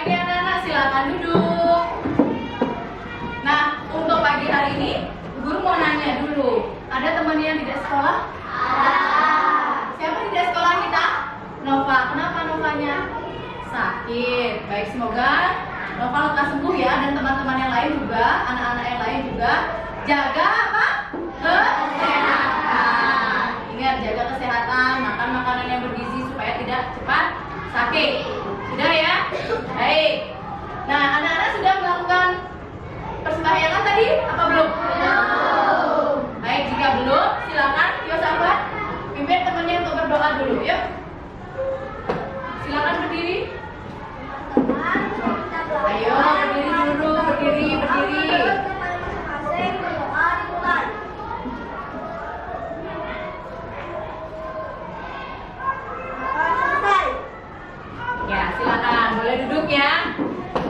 pagi anak-anak, silakan duduk. Nah, untuk pagi hari ini, guru mau nanya dulu. Ada teman yang tidak sekolah? Ada. Siapa tidak sekolah kita? Nova. Kenapa Novanya? Sakit. Baik, semoga Nova lekas sembuh ya, dan teman-teman yang lain juga, anak-anak yang lain juga. Jaga apa? Kesehatan. Ingat, jaga kesehatan, makan makanan yang bergizi supaya tidak cepat sakit. Sudah ya? Baik. Nah, anak-anak sudah melakukan persembahyangan tadi? Apa belum? Belum. Baik, jika belum, silakan Yosafat pimpin temannya untuk berdoa dulu, yuk. Silakan berdiri. Ayo, berdiri dulu, berdiri. Ya, silakan, boleh duduk ya.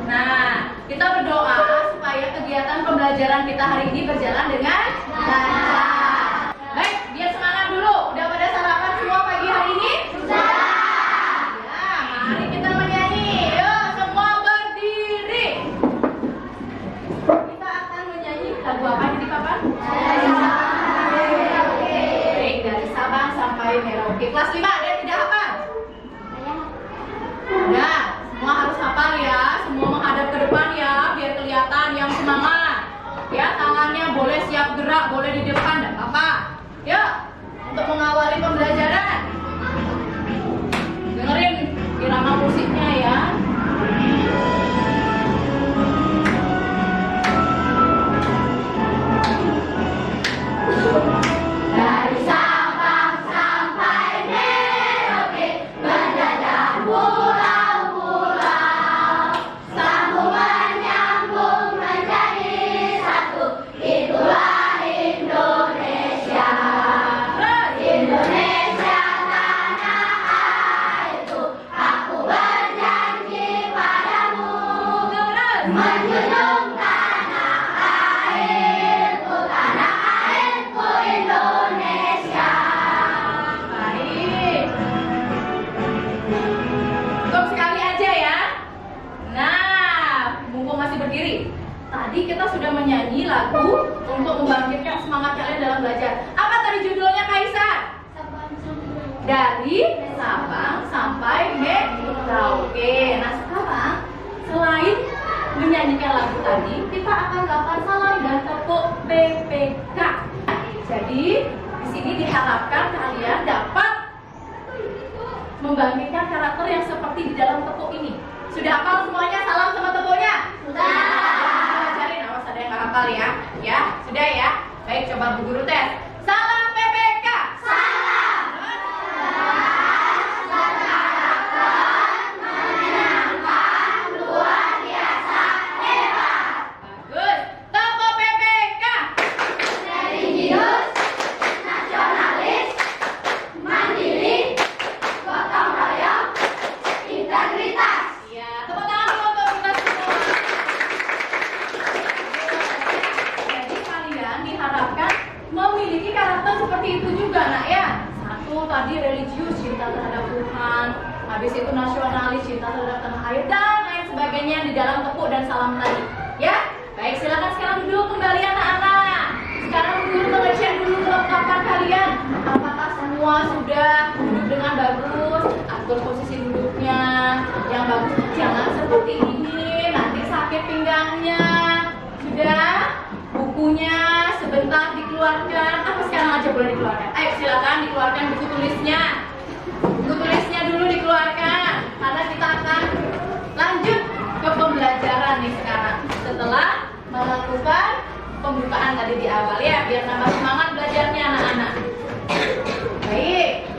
Nah, kita berdoa supaya kegiatan pembelajaran kita hari ini berjalan dengan lancar. Baik, biar semangat dulu. Udah pada sarapan semua pagi hari ini? Sudah. Ya, mari kita menyanyi. Yuk, semua berdiri. Kita akan menyanyi lagu apa ini, Papan? Baik, dari Sabang sampai Merauke. Kelas 5 ada yang tidak hafal? Nah, semua harus hafal ya. Semua menghadap ke depan ya, biar kelihatan yang semangat. Ya, tangannya boleh siap gerak, boleh di depan, tidak apa-apa. Yuk, untuk mengawali pembelajaran. Dengerin irama musiknya ya. Dari Sabang sampai Merauke, mendadak pulau-pulau, sambungan nyambung menjadi satu. Itulah Indonesia. Indonesia tanah airku, aku berjanji padamu, menjunjung tanah airku Indonesia. Baik. Cukup sekali aja ya. Nah, mumpung masih berdiri, tadi kita sudah menyanyi lagu untuk membangkitkan semangat kalian dalam belajar. Apa tadi judulnya, Kaisar? Dari Sabang sampai Merauke. Nah, sekarang selain menyanyikan lagu tadi, kita akan melakukan salam dan tepuk PPK. Jadi, di sini diharapkan kalian dapat membangkitkan karakter yang seperti di dalam tepuk ini. Sudah hafal semuanya salam sama tepuknya? Sudah. Ajarin, awas ada yang nggak hafal ya. Ya, sudah ya. Baik, coba Bu Guru tes. Salam PPK. Salam. Menyenangkan, luar biasa, hebat. Bagus. Tepuk PPK. Religius, nasionalis, mandiri, gotong royong, integritas. Iya, tepuk tangan dulu untuk kita semua. Jadi kalian diharapkan memiliki karakter seperti itu juga, nak ya. Satu tadi religius, cinta terhadap Tuhan. Habis itu nasionalis, cinta terhadap tanah air, dan lain sebagainya di dalam tepuk dan salam tadi. Ya, baik, silakan sekarang duduk kembali anak-anak. Sekarang guru mengecek dulu kelengkapan kalian. Apakah semua sudah duduk dengan bagus? Atur posisi duduknya yang bagus. Jangan seperti ini, nanti sakit pinggangnya. Sudah? Bukunya sebentar dikeluarkan. Apa sekarang aja boleh dikeluarkan? Ayo silakan dikeluarkan buku tulisnya. Buku tulisnya dulu dikeluarkan, karena kita akan lanjut ke pembelajaran nih sekarang. Setelah melakukan pembukaan tadi di awal ya, biar nambah semangat belajarnya anak-anak. Baik.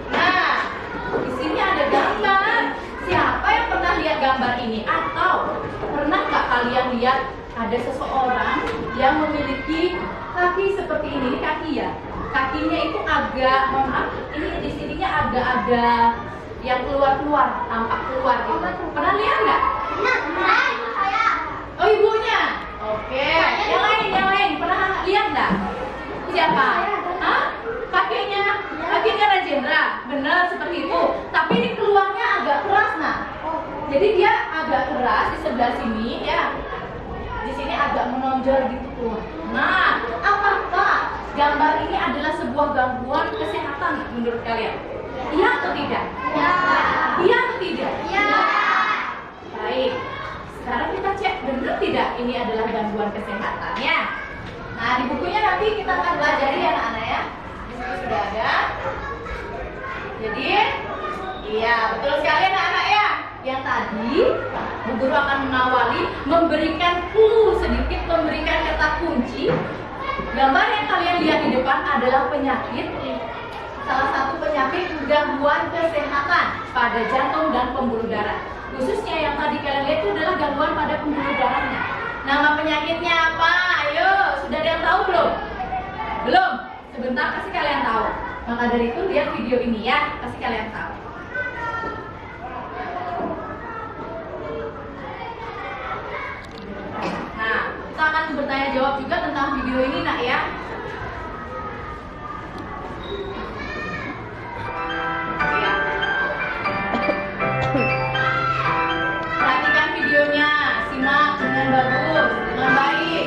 Nah, di sini ada gambar. Siapa yang pernah lihat gambar ini? Atau pernah nggak kalian lihat ada seseorang yang memiliki kaki seperti ini? Ini kaki ya. Kakinya itu agak, mohon maaf, ini di sininya agak-agak yang keluar-keluar, tampak keluar gitu. Pernah lihat nggak? Oh, ibunya. Oke. Yang lain pernah lihat nggak? Siapa? Hah? Kakinya Rajendra. Jadi dia agak keras di sebelah sini ya. Di sini agak menonjol gitu tuh. Nah, apakah gambar ini adalah sebuah gangguan kesehatan menurut kalian? Iya atau tidak? Ya. Iya atau tidak? Ya. Baik. Sekarang kita cek benar tidak ini adalah gangguan kesehatan ya. Nah, di bukunya nanti kita akan pelajari ya anak-anak ya. Di situ sudah ada. Jadi, iya betul sekali anak-anak ya. Yang tadi Bu Guru akan mengawali, memberikan clue sedikit, memberikan kata kunci. Gambar yang kalian lihat di depan adalah penyakit, salah satu penyakit gangguan kesehatan pada jantung dan pembuluh darah. Khususnya yang tadi kalian lihat itu adalah gangguan pada pembuluh darahnya. Nama penyakitnya apa? Ayo, sudah ada yang tahu belum? Belum? Sebentar kasih kalian tahu. Maka dari itu lihat video ini ya, kasih kalian tahu. Nah, kita akan bertanya jawab juga tentang video ini nak ya. Ya. Perhatikan videonya, simak dengan bagus, dengan baik.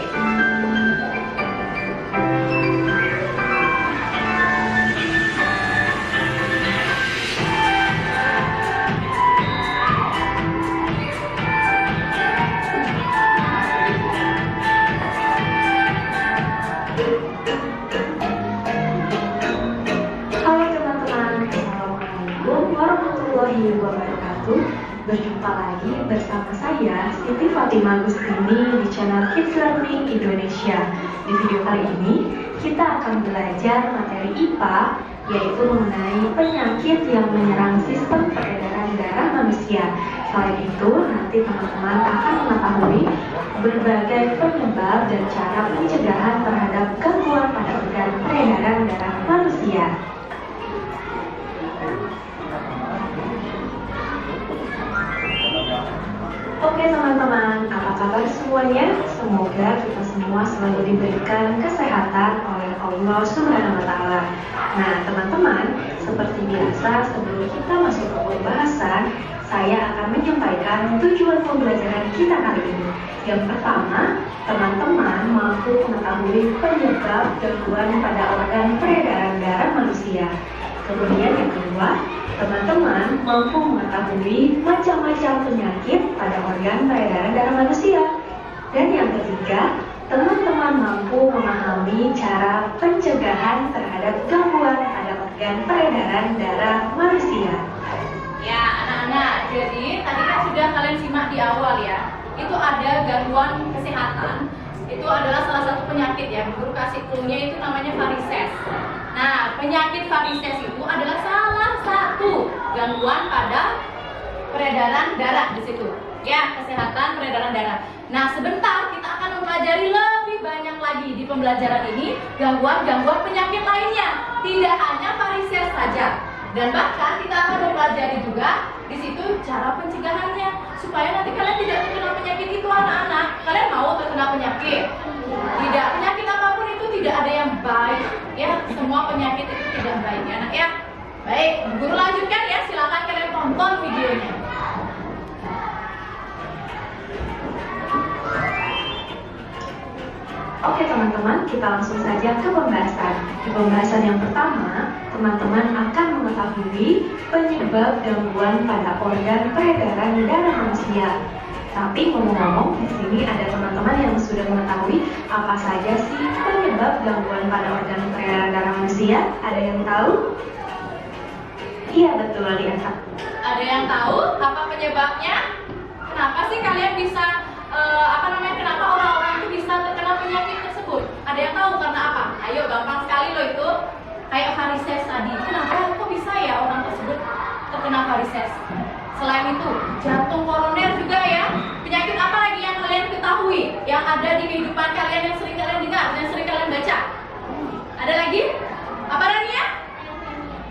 Halo teman-teman, Assalamualaikum warahmatullahi wabarakatuh. Berjumpa lagi bersama saya Siti Fatimah Gustini di channel Kids Learning Indonesia. Di video kali ini kita akan belajar materi IPA, yaitu mengenai penyakit yang menyerang sistem peredaran darah manusia. Selain itu, nanti teman-teman akan mengetahui berbagai penyebab dan cara pencegahan terhadap gangguan pada organ peredaran darah manusia. Oke teman-teman, apa kabar semuanya? Semoga kita semua selalu diberikan kesehatan oleh Allah Subhanahu wa Ta'ala. Nah teman-teman, seperti biasa sebelum kita masuk ke pembahasan, saya akan menyampaikan tujuan pembelajaran kita kali ini. Yang pertama, teman-teman mampu mengetahui penyebab gangguan pada organ peredaran darah manusia. Kemudian yang kedua, teman-teman mampu mengetahui macam-macam penyakit pada organ peredaran darah manusia. Dan yang ketiga, teman-teman mampu memahami cara pencegahan terhadap gangguan pada organ peredaran darah manusia. Ya anak-anak, jadi tadi kan sudah kalian simak di awal ya. Itu ada gangguan kesehatan. Itu adalah salah satu penyakit ya. Guru kasih clue-nya itu namanya varises. Nah, penyakit varises itu adalah salah satu gangguan pada peredaran darah di situ. Ya, kesehatan peredaran darah. Nah, sebentar kita akan mempelajari lebih banyak lagi di pembelajaran ini gangguan-gangguan penyakit lainnya. Tidak hanya varises saja. Dan bahkan kita akan mempelajari juga di situ cara pencegahannya supaya nanti kalian tidak terkena penyakit itu anak-anak. Kalian mau terkena penyakit? Tidak, penyakit apapun itu tidak ada yang baik. Ya, semua penyakit itu tidak baik ya anak ya. Baik, guru lanjutkan ya. Silakan kalian tonton videonya. Oke teman-teman, kita langsung saja ke pembahasan. Di pembahasan yang pertama, teman-teman akan mengetahui penyebab gangguan pada organ peredaran darah manusia. Tapi ngomong-ngomong, di sini ada teman-teman yang sudah mengetahui apa saja sih penyebab gangguan pada organ peredaran darah manusia? Ada yang tahu? Iya betul ya Kak. Ada yang tahu apa penyebabnya? Kenapa sih kalian bisa kenapa orang-orang itu bisa terkena penyakit tersebut? Ada yang tahu karena apa? Ayo, gampang sekali loh itu. Kayak varises tadi. Kenapa kok bisa ya orang tersebut terkena varises? Selain itu, jantung koroner juga ya. Penyakit apa lagi yang kalian ketahui? Yang ada di kehidupan kalian yang sering kalian dengar, yang sering kalian baca? Ada lagi? Apa Rania?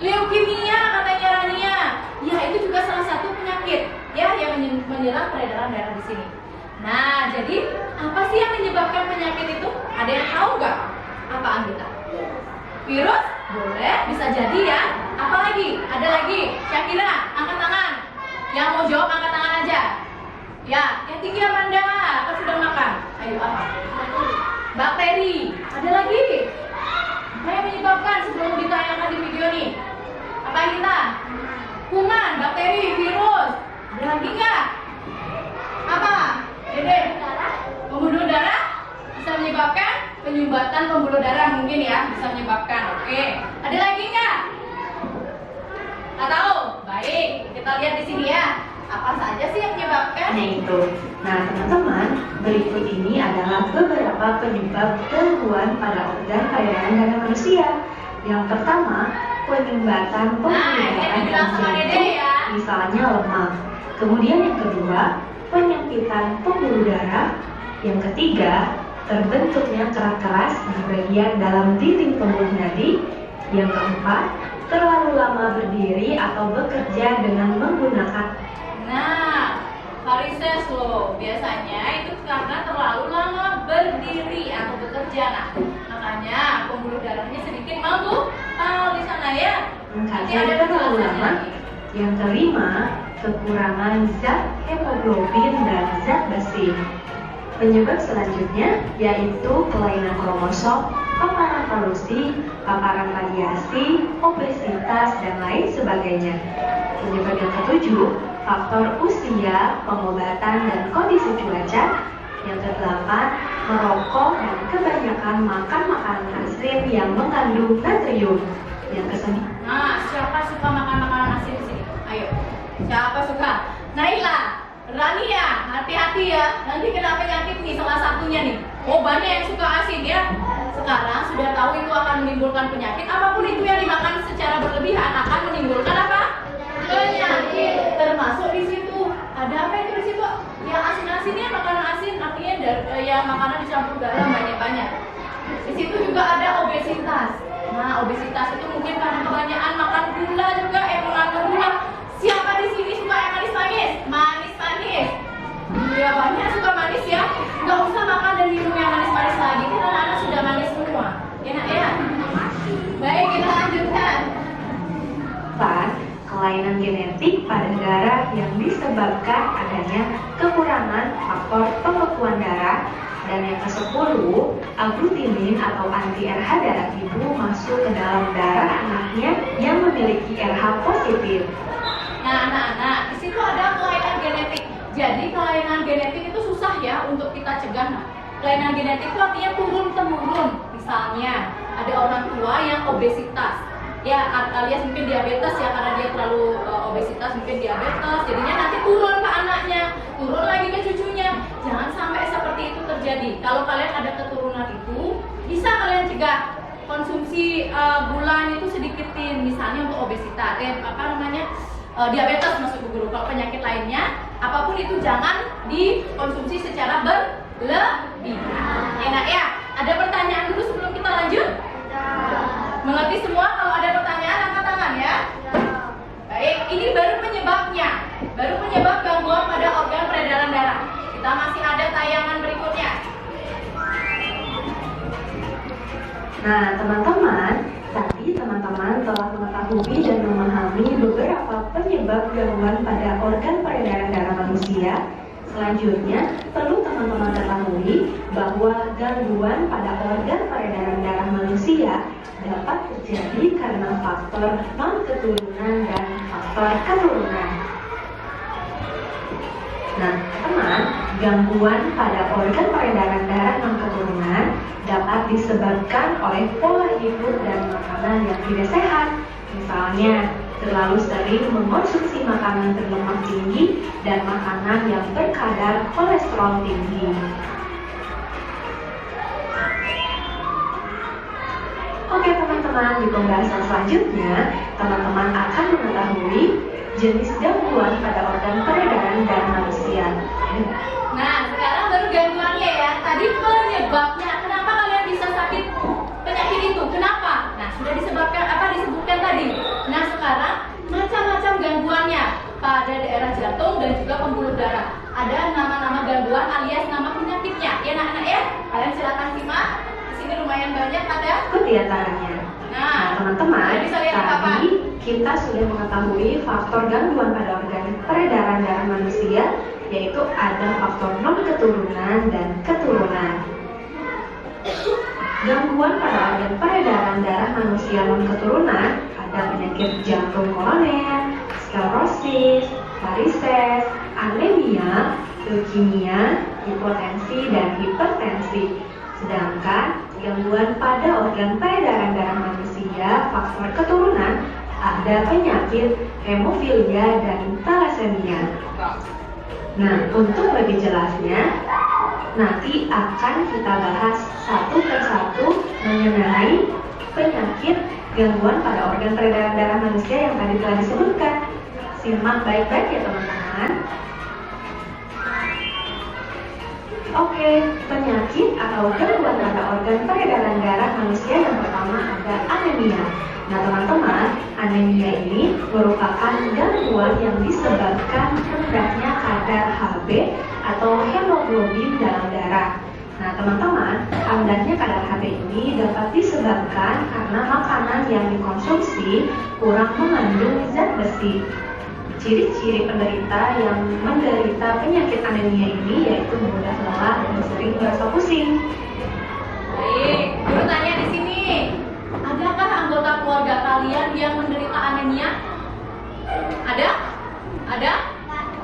Leukemia katanya Rania. Ya, itu juga salah satu penyakit ya yang menyerang peredaran darah di sini. Nah, jadi apa sih yang menyebabkan penyakit itu? Ada yang tahu nggak? Apaan kita? Virus? Boleh, bisa jadi ya. Apa lagi? Ada lagi? Syakira, angkat tangan. Yang mau jawab angkat tangan aja. Ya, yang tinggi Amanda. Kan sudah makan. Ayo apa? Bakteri. Ada lagi. Apa yang menyebabkan sebelum ditayangkan di video nih? Apa kita? Kuman, bakteri, virus. Ada lagi nggak? Apa? Dede? Pembuluh darah bisa menyebabkan penyumbatan pembuluh darah mungkin ya, bisa menyebabkan. Oke. Ada lagi nggak? Nggak tahu. Baik, kita lihat di sini ya. Apa saja sih yang menyebabkan? Nah itu. Nah teman-teman, berikut ini adalah beberapa penyebab gangguan pada organ peredaran darah manusia. Yang pertama, penyumbatan pembuluh Ini darah yang dibilang sama Dede jantung, ya. misalnya lemah. Kemudian yang kedua, penyempitan pembuluh darah. Yang ketiga, terbentuknya kerak keras di bagian dalam dinding pembuluh nadi. Yang keempat, terlalu lama berdiri atau bekerja dengan menggunakan. Nah, varises loh. Biasanya itu karena terlalu lama berdiri atau bekerja. Nah, makanya pembuluh darahnya sedikit menggumpal di sana ya. Nanti ada Karena terlalu penjelasannya lama. lagi. Yang kelima, kekurangan zat hemoglobin dan zat besi. Penyebab selanjutnya yaitu kelainan kromosom, paparan polusi, paparan radiasi, obesitas, dan lain sebagainya. Penyebab yang ketujuh, faktor usia, pengobatan, dan kondisi cuaca. Yang kedelapan, merokok dan kebanyakan makan makanan asin yang mengandung natrium. Yang kesembilan, Nah, siapa suka makan makanan asin di sini? Ayo. Siapa suka? Naila, Rania, hati-hati ya. Nanti kena penyakit nih salah satunya nih. Oh, banyak yang suka asin ya. Sekarang sudah tahu itu akan menimbulkan penyakit. Apapun itu yang dimakan secara berlebihan akan menimbulkan apa? Penyakit. Termasuk di situ. Ada apa itu di situ? Ya asin-asinnya, makanan asin artinya ya makanan dicampur garam banyak-banyak. Di situ juga ada obesitas. Nah, obesitas itu mungkin karena kebanyakan makan gula juga, mengandung gula. Siapa di sini suka yang manis-manis? Manis-manis. Iya, banyak suka manis ya. Nggak usah makan dan minum yang manis-manis lagi. Kita anak-anak sudah manis semua. Enak ya? Baik, kita lanjutkan. kelainan genetik pada darah yang disebabkan adanya kekurangan faktor pembekuan darah. Dan yang ke-10, aglutinin atau anti-RH darah ibu masuk ke dalam darah anaknya yang memiliki RH positif. Nah, di situ ada kelainan genetik. Jadi kelainan genetik itu susah ya untuk kita cegah. Nah, kelainan genetik itu artinya turun-temurun. Misalnya ada orang tua yang obesitas, ya alias mungkin diabetes ya, karena dia terlalu obesitas mungkin diabetes. Jadinya nanti turun ke anaknya, turun lagi ke cucunya. Jangan sampai seperti itu terjadi. Kalau kalian ada keturunan itu, bisa kalian cegah. Konsumsi gula itu sedikitin, misalnya untuk obesitas, diabetes masuk ke guru. Kalau penyakit lainnya, apapun itu jangan dikonsumsi secara berlebihan. Enak ya? Ada pertanyaan dulu sebelum kita lanjut? Mengerti semua? Kalau ada pertanyaan angkat tangan ya. Baik, ini baru penyebabnya. Baru penyebab gangguan pada organ peredaran darah. Kita masih ada tayangan berikutnya. Nah, teman-teman, tadi teman-teman telah mengetahui dan memahami beberapa penyebab gangguan pada organ peredaran darah manusia. Selanjutnya, perlu teman-teman ketahui bahwa gangguan pada organ peredaran darah manusia dapat terjadi karena faktor non-keturunan dan faktor keturunan. Nah, teman, gangguan pada organ peredaran darah non-keturunan dapat disebabkan oleh pola hidup dan makanan yang tidak sehat. Misalnya, terlalu sering mengonsumsi makanan berlemak tinggi dan makanan yang berkadar kolesterol tinggi. Oke teman-teman, di pembahasan selanjutnya, teman-teman akan mengetahui jenis gangguan pada organ peredaran darah manusia. Nah, sekarang baru gangguannya ya. Tadi penyebabnya, kenapa kalian bisa sakit penyakit itu? Kenapa? Nah, sudah disebutkan tadi. Nah, sekarang macam-macam gangguannya pada daerah jantung dan juga pembuluh darah. Ada nama-nama gangguan alias nama penyakitnya. Ya, anak-anak ya. Kalian silakan simak. Di sini lumayan banyak ada. Ikut di antaranya. Nah, teman-teman, bisa lihat apa? tadi kita sudah mengetahui faktor gangguan pada organ peredaran darah manusia, yaitu ada faktor non-keturunan dan keturunan. Gangguan pada organ peredaran darah manusia non-keturunan ada penyakit jantung koroner, sklerosis, varises, anemia, leukemia, hipotensi, dan hipertensi. Sedangkan gangguan pada organ peredaran darah manusia faktor keturunan ada penyakit hemofilia dan thalassemia. Nah, untuk lebih jelasnya, nanti akan kita bahas satu persatu mengenai penyakit gangguan pada organ peredaran darah manusia yang tadi telah disebutkan. Simak baik-baik ya teman-teman. Oke, penyakit atau gangguan pada organ peredaran darah manusia yang pertama ada anemia. Nah teman-teman, anemia ini merupakan gangguan yang disebabkan rendahnya kadar Hb atau hemoglobin dalam darah. Nah teman-teman, rendahnya kadar Hb ini dapat disebabkan karena makanan yang dikonsumsi kurang mengandung zat besi. Ciri-ciri penderita yang menderita penyakit anemia ini yaitu mudah lelah dan sering merasa pusing. Baik, guru tanya di sini, adakah anggota keluarga kalian yang menderita anemia? Ada? Ada?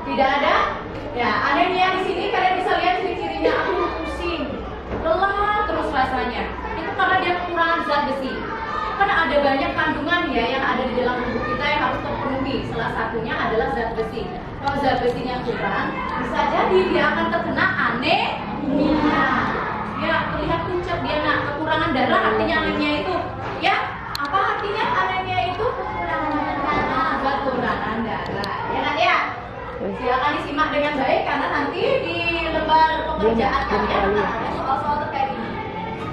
Tidak ada? Ya, anemia di sini kalian bisa lihat ciri-cirinya, aku pusing, lelah terus rasanya. Itu karena dia kekurangan zat besi. Karena ada banyak kandungan ya yang ada di dalam tubuh kita yang harus terpenuhi. Salah satunya adalah zat besi. Kalau zat besinya kurang, bisa jadi dia akan terkena anemia. Ya, terlihat pucat dia. Nah, kekurangan darah artinya anemia itu. Ya, apa artinya anemia itu? Kekurangan darah. Ya kan ya? Silakan disimak dengan baik karena nanti di lembar pekerjaan kalian akan ada soal-soal terkait ini.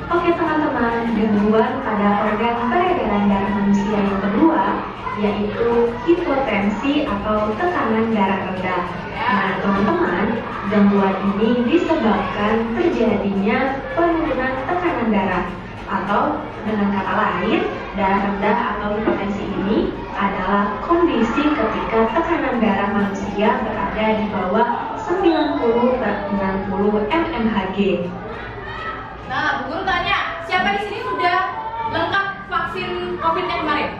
Oke teman-teman, gangguan pada organ peredaran darah manusia yang kedua yaitu hipotensi atau tekanan darah rendah. Nah teman-teman, gangguan ini disebabkan terjadinya penurunan tekanan darah atau dengan kata lain, darah rendah atau hipotensi ini adalah kondisi ketika tekanan darah manusia berada di bawah 90/90 mmHg. Nah, Bu Guru tanya, siapa di sini sudah lengkap vaksin COVID-nya kemarin?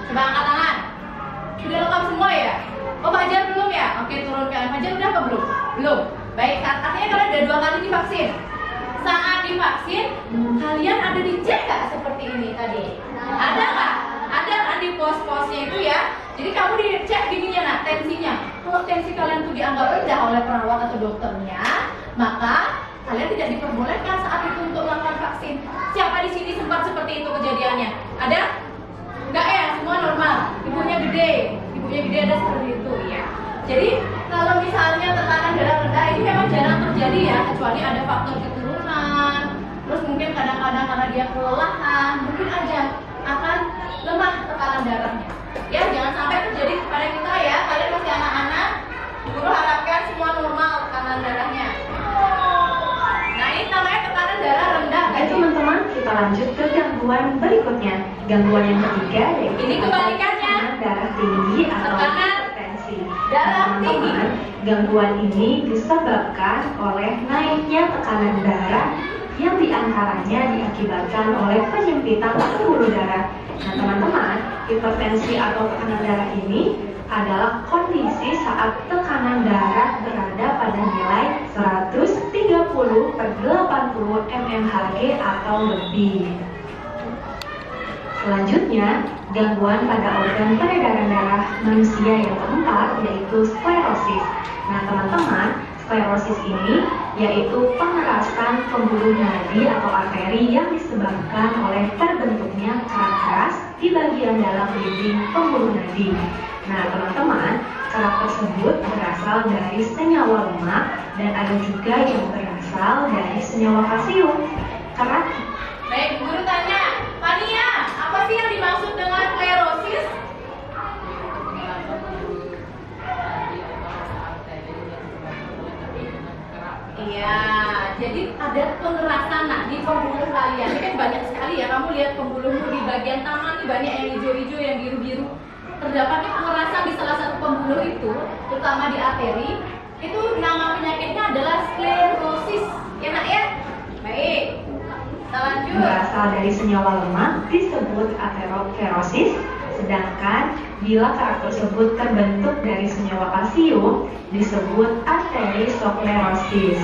Coba angkat tangan. Sudah lengkap semua ya? Oh, Fajar belum ya? Oke, turunkan. Fajar udah apa belum? Belum. Baik, artinya kalian udah 2 kali divaksin. Saat divaksin, kalian ada dicek nggak seperti ini tadi? Ada nggak? Ada kan di pos-posnya itu ya? Jadi kamu dicek gininya, nah tensinya. Kalau tensi kalian tuh dianggap rendah oleh perawat atau dokternya, maka kalian tidak diperbolehkan saat itu untuk melakukan vaksin. Siapa di sini sempat seperti itu kejadiannya? Ada? Enggak ya, semua normal. Ibunya gede ada seperti itu ya. Jadi kalau misalnya tekanan darah rendah ini memang jarang terjadi ya, kecuali ada faktor keturunan. Terus mungkin kadang-kadang karena dia kelelahan, mungkin aja akan lemah tekanan darahnya. Ya, jangan sampai terjadi kepada kita ya. Kalian masih anak-anak. Guru harapkan semua normal tekanan darahnya. Nah, ini namanya tekanan darah rendah. Oke teman-teman, kita lanjut ke gangguan berikutnya. Gangguan yang ketiga yaitu Ini kebalikannya. tekanan darah tinggi atau Tekanan hipertensi. darah tinggi. Teman-teman, gangguan ini disebabkan oleh naiknya tekanan darah yang diantaranya diakibatkan oleh penyempitan pembuluh darah. Nah teman-teman, hipertensi atau tekanan darah ini adalah kondisi saat tekanan darah berada pada nilai 130/80 mmHg atau lebih. Selanjutnya, gangguan pada organ peredaran darah manusia yang keempat yaitu sklerosis. Nah teman-teman, sklerosis ini yaitu pengerasan pembuluh nadi atau arteri yang disebabkan oleh terbentuknya kerak keras di bagian dalam dinding pembuluh nadi. Nah teman-teman, kerak tersebut berasal dari senyawa lemak dan ada juga yang berasal dari senyawa kalsium. Kerak. Baik, guru tanya, Fania, apa sih yang dimaksud dengan sklerosis? Iya, jadi ada pengerasan di pembuluh kalian. Ini kan banyak sekali ya, kamu lihat pembuluhmu di bagian taman nih banyak yang hijau-hijau, yang biru-biru. Terdapatnya pengerasan di salah satu pembuluh itu, terutama di arteri. Itu nama penyakitnya adalah sklerosis. Ya nak ya? Baik. Kita lanjut. Berasal dari senyawa lemak disebut ateroskllerosis, sedangkan bila karakter tersebut terbentuk dari senyawa kalsium disebut arteriosklerosis.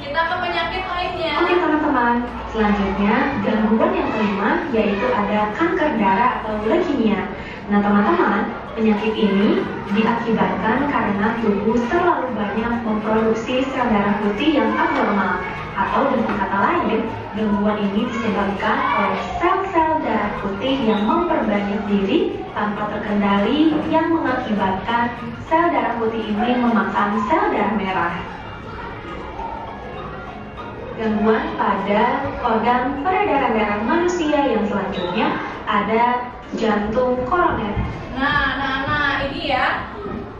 Kita ke penyakit lainnya. Oke teman-teman, selanjutnya gangguan yang kelima yaitu ada kanker darah atau leukemia. Nah teman-teman, penyakit ini diakibatkan karena tubuh terlalu banyak memproduksi sel darah putih yang abnormal. Atau dengan kata lain, gangguan ini disebabkan oleh sel-sel darah putih yang memperbanyak diri tanpa terkendali yang mengakibatkan sel darah putih ini memakan sel darah merah. Gangguan pada organ peredaran darah manusia yang selanjutnya ada jantung koroner. Nah, ini ya.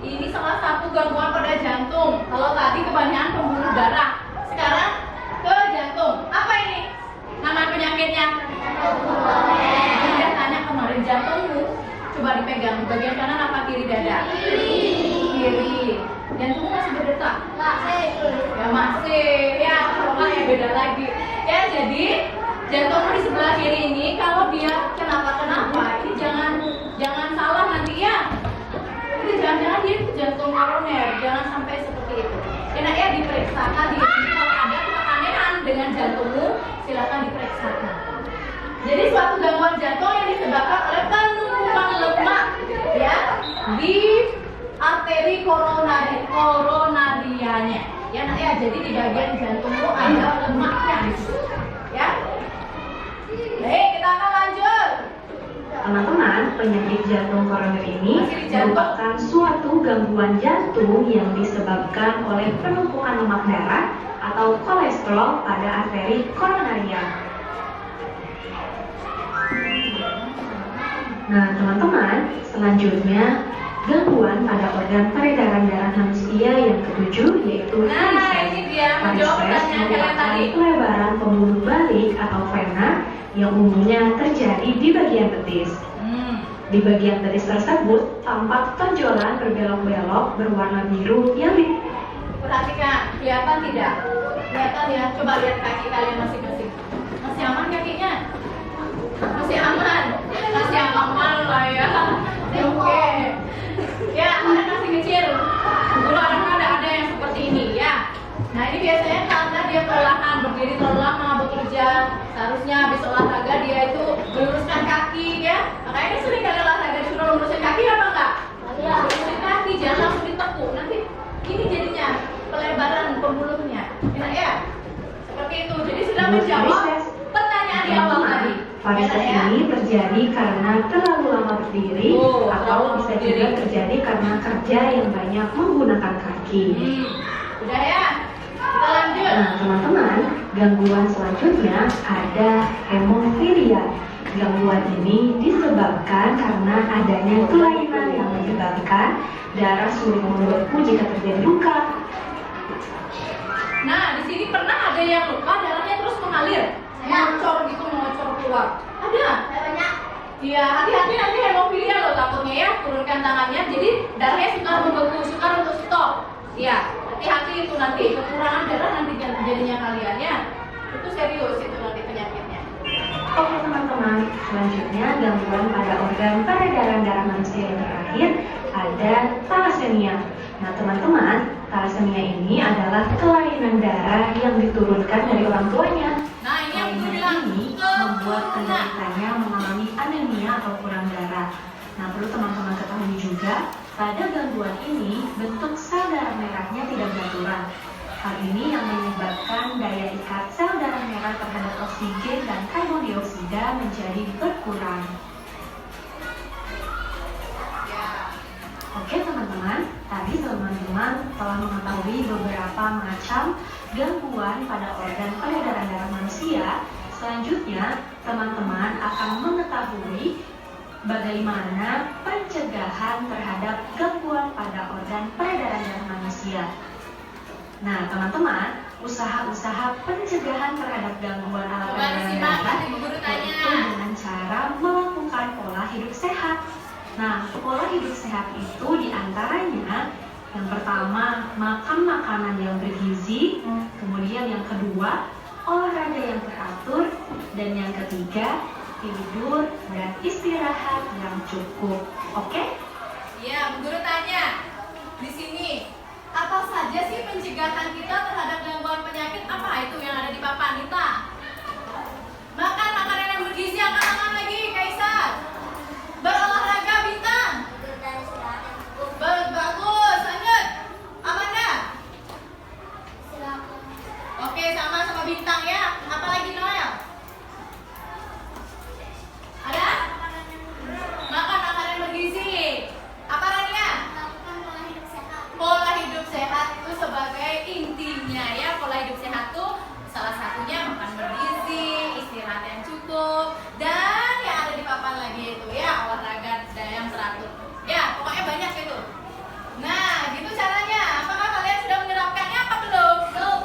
Ini salah satu gangguan pada jantung. Kalau tadi kebanyakan pembuluh darah, sekarang ke jantung. Apa ini? Nama penyakitnya? Dia tanya kemarin jantungmu. Coba dipegang. Bagian kanan apa kiri dada? Kiri. Jantungmu masih berdetak? Ya masih. Ya kalau nggak ya beda lagi. Ya jadi jantungmu di sebelah kiri ini kalau dia kenapa ini jangan salah nanti ya. Ini jangan-jangan dia itu jantung koroner. Jangan sampai seperti itu. Enak ya diperiksakan di kalau ada keanehan dengan jantungmu silakan diperiksakan. Jadi suatu gangguan jantung yang disebabkan oleh penumpukan lemak ya di arteri koronarianya. Ya nak ya, jadi di bagian jantungmu ada lemaknya di situ. Ya. Baik, kita akan lanjut. Teman-teman, penyakit jantung koroner ini merupakan suatu gangguan jantung yang disebabkan oleh penumpukan lemak darah atau kolesterol pada arteri koronaria. Nah, teman-teman, selanjutnya gangguan pada organ peredaran darah manusia yang ketujuh yaitu varises. Ini dia menjawab Varises pertanyaan kalian merupakan tadi. pelebaran pembuluh balik atau vena yang umumnya terjadi di bagian betis. Di bagian betis tersebut tampak tonjolan berbelok-belok berwarna biru yang Perhatikan, kelihatan tidak? Kelihatan ya. Coba lihat kaki kalian masing-masing. Masih aman kakinya? Masih aman. Masih aman lah ya. Oke. Ya, ada masih kecil. Dulu ada yang seperti ini ya. Nah ini biasanya karena dia kelelahan berdiri terlalu lama bekerja. Seharusnya habis olahraga dia itu meluruskan kaki ya. Makanya kan sering kali olahraga disuruh lurusin kaki apa enggak? Lurusin kaki, jangan langsung ditekuk. Nanti ini jadinya pelebaran pembuluhnya. Enak ya? Seperti itu. Jadi sudah menjawab pertanyaan di awal tadi. Varises ini terjadi karena terlalu lama berdiri atau bisa juga terjadi karena kerja yang banyak menggunakan kaki. Udah ya? Kita lanjut. Nah, teman-teman, gangguan selanjutnya ada hemofilia. Gangguan ini disebabkan karena adanya kelainan yang menyebabkan darah sulit menurutmu jika terjadi luka. Nah, di sini pernah ada yang luka darahnya terus mengalir, mengocor keluar. Ada? Banyak. Iya, hati-hati nanti hemofilia loh takutnya ya. Turunkan tangannya, jadi darahnya sukar membeku, sukar untuk stop. Iya, hati-hati itu nanti kekurangan darah nanti jadinya kalian ya. Itu serius itu nanti penyakitnya. Oke teman-teman, selanjutnya gangguan pada organ peredaran darah manusia yang terakhir ada thalassemia. Nah teman-teman, thalassemia ini adalah kelainan darah yang diturunkan dari orang tuanya. Nah ini yang Kelainan bilang ini membuat penderitanya mengalami anemia atau kurang darah. Nah perlu teman-teman ketahui juga, pada gangguan ini bentuk sel darah merahnya tidak beraturan. Hal ini yang menyebabkan daya ikat sel darah merah terhadap oksigen dan karbon dioksida menjadi berkurang. Oke teman-teman, tadi teman-teman telah mengetahui beberapa macam gangguan pada organ peredaran darah manusia. Selanjutnya, teman-teman akan mengetahui bagaimana pencegahan terhadap gangguan pada organ peredaran darah manusia. Nah, teman-teman, usaha-usaha pencegahan terhadap gangguan alat peredaran darah yaitu dengan cara melakukan pola hidup sehat. Nah, pola hidup sehat itu diantaranya yang pertama, makan makanan yang bergizi, kemudian yang kedua, olahraga yang teratur, dan yang ketiga, tidur dan istirahat yang cukup. Oke? Iya, Bu Guru tanya. Di sini, apa saja sih pencegahan kita terhadap gangguan penyakit? Apa itu yang ada di papan kita? Makan makanan yang bergizi, angkat tangan lagi, Kaisar. Berolahraga, Bintang. Bagus, lanjut. Amanda. Oke, sama Bintang ya. Apa lagi Noel? Ada? Makan makanan bergizi. Apa Rania? Pola hidup sehat itu sebagai intinya ya. Pola hidup sehat tuh salah satunya makan bergizi, istirahat yang cukup, dan yang ada di papan lagi itu ya olahraga dan yang teratur. Ya, pokoknya banyak itu. Nah, gitu caranya. Apakah kalian sudah menerapkannya apa belum? Belum.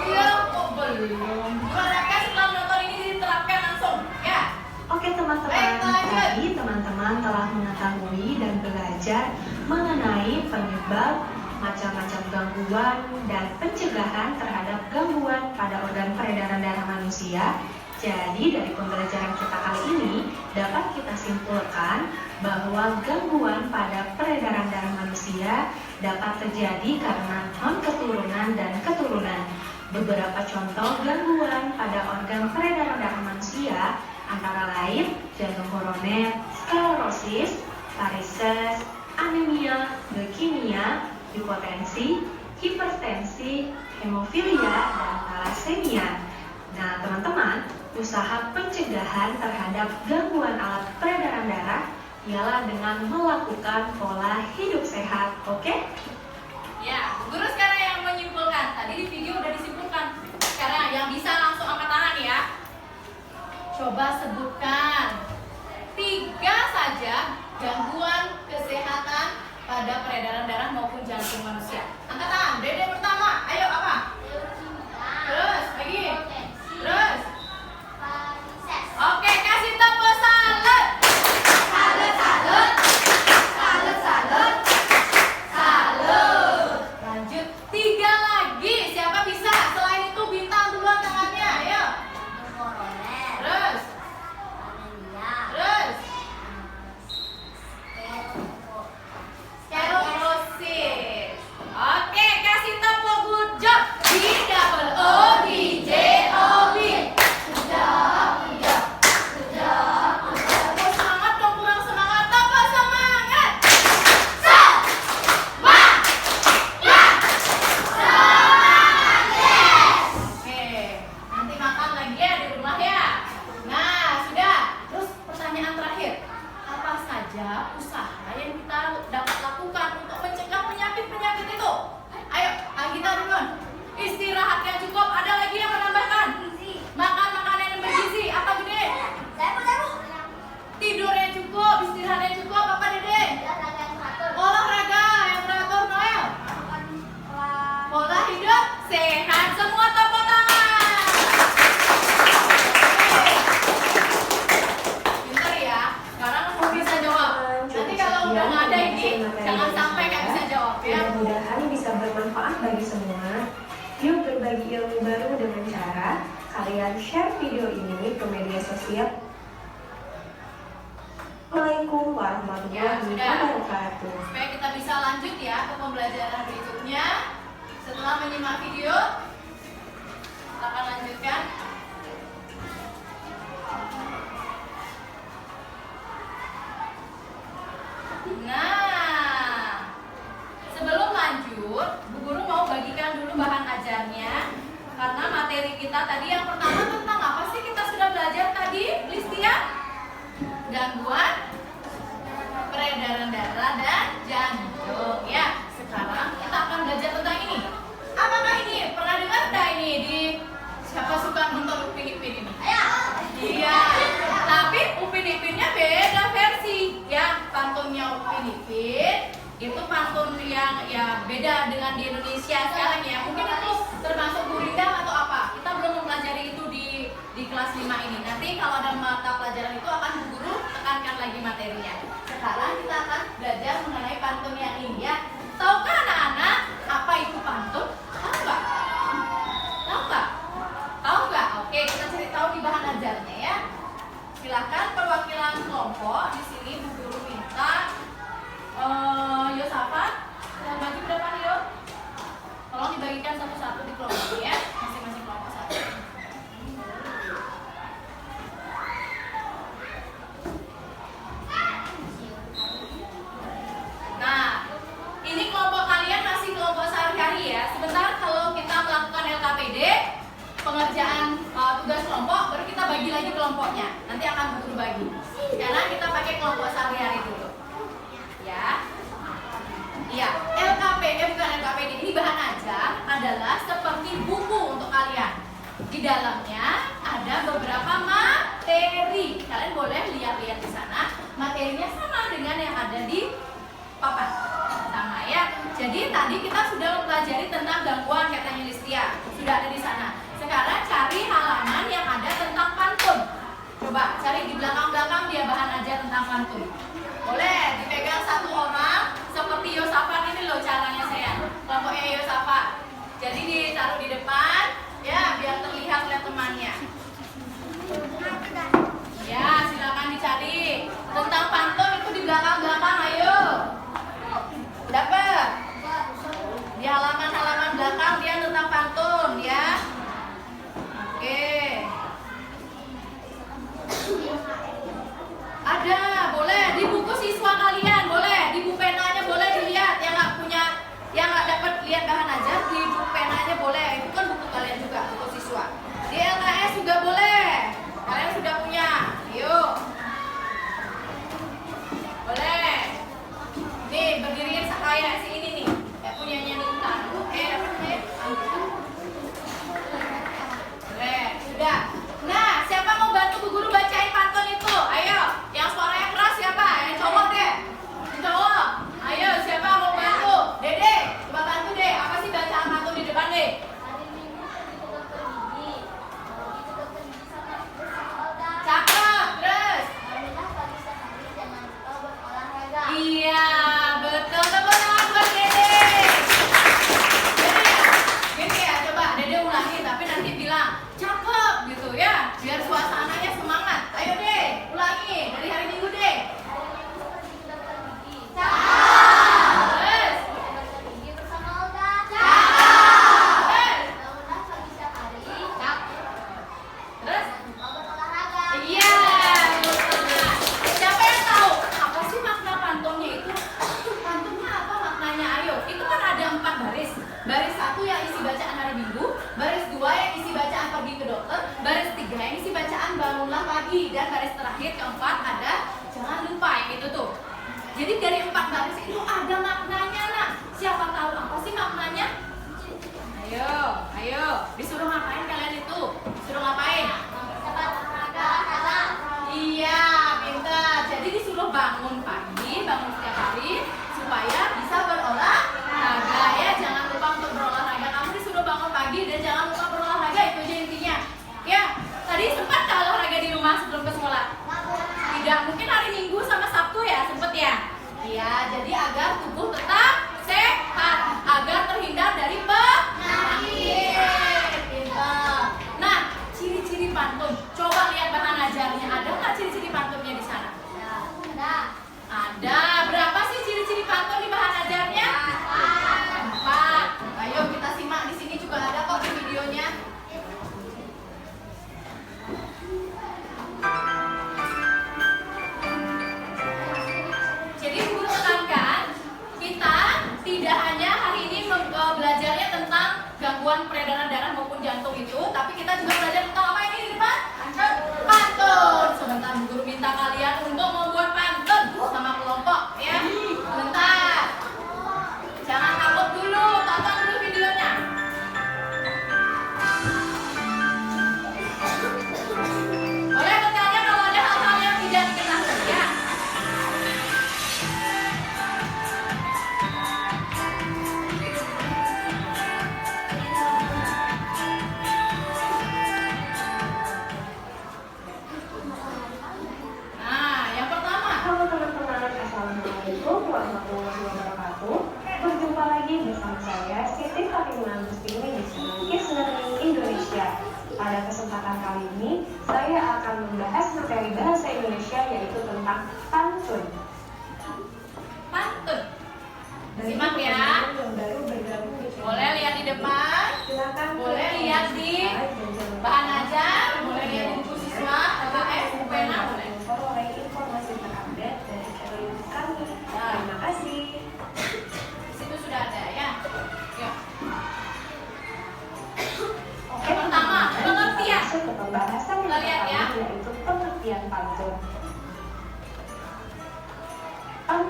Iya, kok belum? Olahraga setelah menonton ini diterapkan langsung, ya. Oke teman-teman, tadi teman-teman telah mengetahui dan belajar mengenai penyebab, macam-macam gangguan, dan pencegahan terhadap gangguan pada organ peredaran darah manusia. Jadi dari pembelajaran kita kali ini dapat kita simpulkan bahwa gangguan pada peredaran darah manusia dapat terjadi karena non-keturunan dan keturunan. Beberapa contoh gangguan pada organ peredaran darah manusia antara lain jantung koroner, sklerosis, varises, anemia, leukemia, hipotensi, hipertensi, hemofilia, dan thalassemia. Nah, teman-teman, usaha pencegahan terhadap gangguan alat peredaran darah ialah dengan melakukan pola hidup sehat, oke? Ya, Guru sekarang yang menyimpulkan. Tadi di video udah disimpulkan. Sekarang yang bisa langsung angkat tangan ya. Coba sebutkan 3 saja gangguan kesehatan pada peredaran darah maupun jantung manusia. Angkat tangan. Dede pertama. Ayo apa? Terus lagi. Terus. Oke, kasih tepuk salut. Salut, salut. Salut, salut. Salut. Lanjut 3 lagi. Siapa bisa? Selain itu Bintang duluan tangannya. Ayo. Terus. Terus. Sklerosis. Oke, kasih tepuk good job. D-double-O-D-J-O-B. Tepuk semangat dong, kurang semangat. Tepuk semangat. Oke, nanti makan lagi ya di rumah ya. Nah, sudah. Terus pertanyaan terakhir. Apa saja usaha yang kita dapat lakukan untuk mencegah penyakit-penyakit itu? Ayo, Agita duluan. Istirahat yang cukup. Ada lagi yang menambahkan? Makan makanan yang bergizi. Apa Gede? Tidur yang cukup, istirahat yang cukup. Apa Dede? Olahraga yang teratur. Noel? Pola hidup sehat. Semua tepuk tangan. Pintar ya. Sekarang aku bisa jawab. Nanti kalau udah nggak ada ini, jangan sampai nggak bisa jawab ya. Mudah-mudahan bisa bermanfaat bagi semua. Yuk berbagi ilmu baru dengan cara kalian share video ini ke media sosial. Assalamualaikum warahmatullahi wabarakatuh. Supaya kita bisa lanjut ya ke pembelajaran berikutnya. Setelah menyimak video, kita akan lanjutkan. Nah, sebelum lanjut, Bu Guru mau bagikan dulu bahan ajarnya. Karena materi kita tadi yang pertama tentang apa sih kita sudah belajar tadi, Listia? Gangguan peredaran darah dan jantung ya. Sekarang kita akan belajar tentang ini. Apakah ini? Pernah dengar nggak ini di siapa suka nonton Upin Ipin ini? Iya. Tapi Upin Ipinnya beda versi ya. Pantunnya Upin Ipin itu pantun yang ya beda dengan di Indonesia sekarang ya. Mungkin itu termasuk gurindam atau apa? Kita belum mempelajari itu di kelas 5 ini. Nanti kalau ada mata pelajaran itu akan Bu Guru tekankan lagi materinya. Sekarang kita kelompok. Di sini Bu Guru minta Yosafat bagi berapa nih, Yo? Tolong dibagikan satu-satu di kelompok ya, masing-masing kelompok satu. Nah, ini kelompok kalian masih kelompok sehari-hari ya. Sebentar kalau kita melakukan LKPD, pengerjaan tugas kelompok, baru kita bagi lagi kelompoknya. Nanti akan Bu Guru bagi. Karena kita pakai kelompok sehari-hari dulu. Ya. Iya, LKPD bukan LKPD. Ini bahan ajar adalah seperti buku untuk kalian. Di dalamnya ada beberapa materi. Kalian boleh lihat-lihat di sana. Materinya sama dengan yang ada di papan. Sama ya. Jadi tadi kita sudah mempelajari tentang gangguan katanya Listia. Sudah ada di sana. Sekarang cari halaman yang ada tentang pantun. Coba cari di belakang-belakang dia bahan ajar tentang pantun. Boleh dipegang satu orang seperti Yosafat ini loh caranya saya. Kelompoknya Yosafat. Jadi ditaruh di depan ya biar terlihat oleh temannya. Ya, silakan dicari. Tentang pantun itu di belakang-belakang, ayo. Dapat. Di halaman-halaman belakang dia tentang pantun ya. Oke. Ada, boleh di buku siswa kalian, boleh di buku penanya boleh dilihat. Yang nggak punya, yang nggak dapat lihat bahan aja di buku penanya boleh. Itu kan buku kalian juga, buku siswa. Di LKS juga boleh. Kalian sudah punya, yuk. Boleh. Nih berdiriin kayak si ini nih, kayak punyanya Nita. Boleh, sudah. Nah, siapa mau bantu Bu Guru bacain pantun itu? Ayo, yang suaranya keras siapa? Yang cowok deh. Yang cowok. Ayo, siapa mau bantu? Dede, coba bantu deh. Apa sih bacaan pantun di depan deh? Cakep, terus. Iya, betul. Tepuk tangan buat Dede. Gini ya, coba Dede ulangi tapi nanti bilang cakep gitu ya, biar suasananya semangat. Ayo deh, ulangi dari hari Minggu deh. Terus? Iya, siapa yang tahu apa sih makna pantunnya itu? Pantunnya apa maknanya? Ayo, itu kan ada 4 baris. Baris 1 yang isi bacaan hari Minggu, baris 2 yang isi bacaan pergi ke dokter, baris 3 yang isi bacaan bangunlah pagi, dan baris terakhir keempat ada jangan lupa yang itu tuh. Jadi dari 4 baris itu ada maknanya nak. Siapa tahu apa sih maknanya? Ayo, ayo, disuruh ngapain kalian itu? Disuruh ngapain? Iya, pintar. Jadi disuruh bangun pagi, bangun setiap hari supaya bisa berolahraga ya. Jangan lupa untuk berolahraga. Kamu disuruh bangun pagi dan jangan lupa berolahraga, itu aja intinya. Ya, tadi sempat nggak olahraga di rumah sebelum ke sekolah? Tidak, mungkin hari Minggu sama Sabtu ya, sempet ya? Iya, jadi agar tubuh tetap sehat, agar terhindar dari penyakit. Pintar. Nah, ciri-ciri pantun. Coba lihat bahan ajarnya. Ada nggak ciri-ciri pantunnya di sana? Ada. Berapa sih ciri-ciri pantun di bahan ajarnya? 4. Ayo kita simak, di sini juga ada kok di videonya. Jadi guru tekankan, kita tidak hanya hari ini belajarnya tentang gangguan peredaran darah maupun jantung itu, tapi kita juga belajar tentang apa ini di depan? Pantun. Sebentar, Bu Guru minta kalian untuk membuat pantun sama kelompok ya. Bentar. Jangan takut dulu, tonton dulu videonya. Boleh bertanya kalau ada hal-hal yang tidak diketahui ya.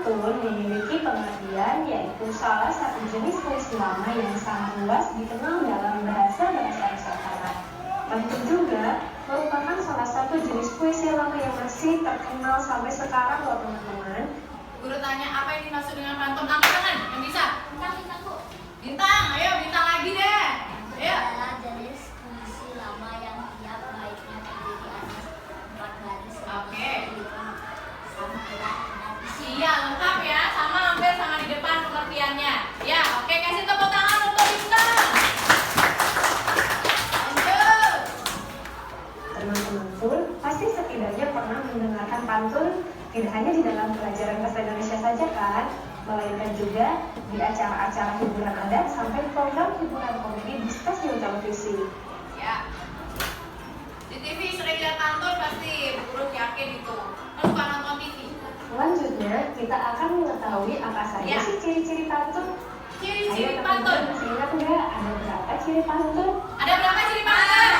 pantun memiliki pengertian yaitu salah satu jenis puisi lama yang sangat luas dikenal dalam bahasa-bahasa Nusantara. Pantun juga merupakan salah satu jenis puisi lama yang masih terkenal sampai sekarang loh teman-teman. Guru tanya apa yang dimaksud dengan pantun? Angkat tangan yang bisa. Bintang, Bu. Bintang, ayo bintang lagi deh. Ayo. Adalah jenis puisi lama yang tiap baitnya terdiri atas 4 baris. Oke. Sampiran dan isi. Iya, lengkap ya. Sama hampir sama di depan pengertiannya. Ya, oke, kasih tepuk tangan untuk Bintang. Lanjut. Teman-teman pun pasti setidaknya pernah mendengarkan pantun tidak hanya di dalam pelajaran bahasa Indonesia saja kan, melainkan juga di acara-acara hiburan adat sampai program hiburan komedi di stasiun televisi. Ya. Di TV sering lihat pantun pasti, guru yakin itu. Kan suka nonton TV. Selanjutnya kita akan mengetahui apa saja Ya. sih ciri-ciri pantun. Ciri-ciri Ayo pantun. teman-teman masih ingat nggak ada berapa ciri pantun? Ada berapa ciri pantun?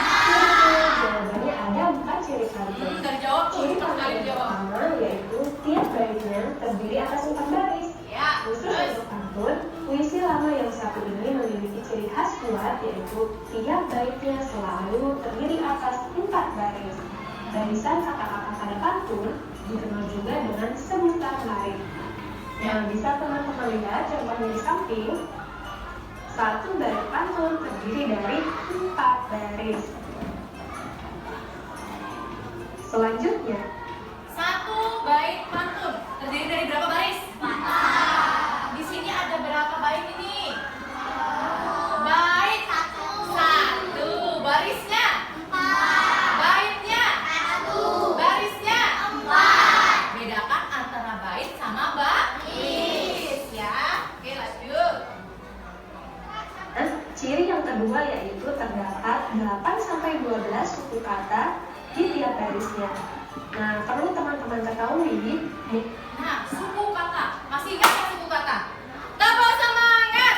Jawabannya ada 4 ciri pantun. Dari jawab tuh, Ciri cepat pantun sekali yang jawab. pertama yaitu tiap baitnya terdiri atas 4 baris. Ya, Khusus terus. untuk pantun, puisi lama yang satu ini memiliki ciri khas kuat yaitu tiap baitnya selalu terdiri atas 4 baris. Barisan kata-kata pada pantun dikenal juga dengan sebutan bait. Yang bisa teman-teman lihat contohnya di samping, satu bait pantun terdiri dari 4 baris. Selanjutnya, Satu bait pantun terdiri dari berapa baris? 4. Di sini ada berapa bait ini? Bait satu. Barisnya? 4. Baitnya? 1. Barisnya? 4. Bedakan antara bait sama baris ya. Oke, lanjut. nah, ciri yang kedua yaitu terdapat 8-12 suku kata di tiap barisnya. Nah, perlu teman-teman ketahui, Nah, suku kata. Masih ingat ya suku kata? Tepuk semangat.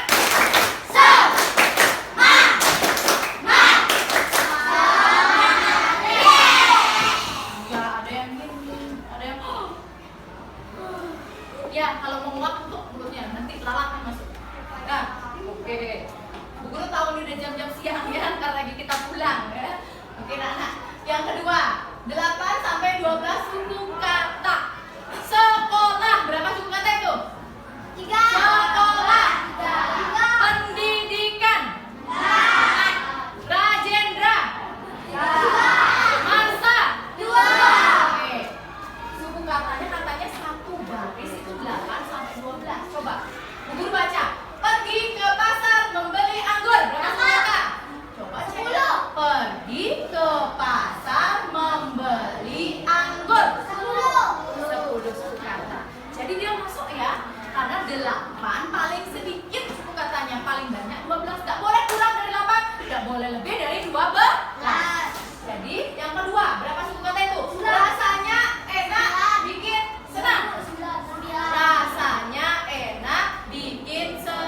Ya, ada yang gini, ada yang ya, kalau mau nguap tutup mulutnya, nanti lalat yang masuk. Nah, oke. Bu Guru tahu ini udah jam-jam siang ya, ntar lagi kita pulang ya. Oke, anak. Yang kedua, 8-12 suku kata. Sekolah, berapa suku kata itu? 3. Sekolah. Pendidikan. Rajendra. Marsa. 2. Oke. Suku katanya satu baris itu 8-12. Coba. Bu Guru baca. Pergi ke pasar membeli anggur. Berapa suku kata? Coba cek. 10. Pergi ke pasar membeli anggur. 10 suku kata. Jadi dia masuk ya. Karena 8 paling sedikit suku katanya, paling banyak 12. Tidak boleh kurang dari 8, tidak boleh lebih dari 12. Jadi yang kedua, berapa suku kata itu? Rasanya enak, bikin senang. Rasanya enak, bikin senang.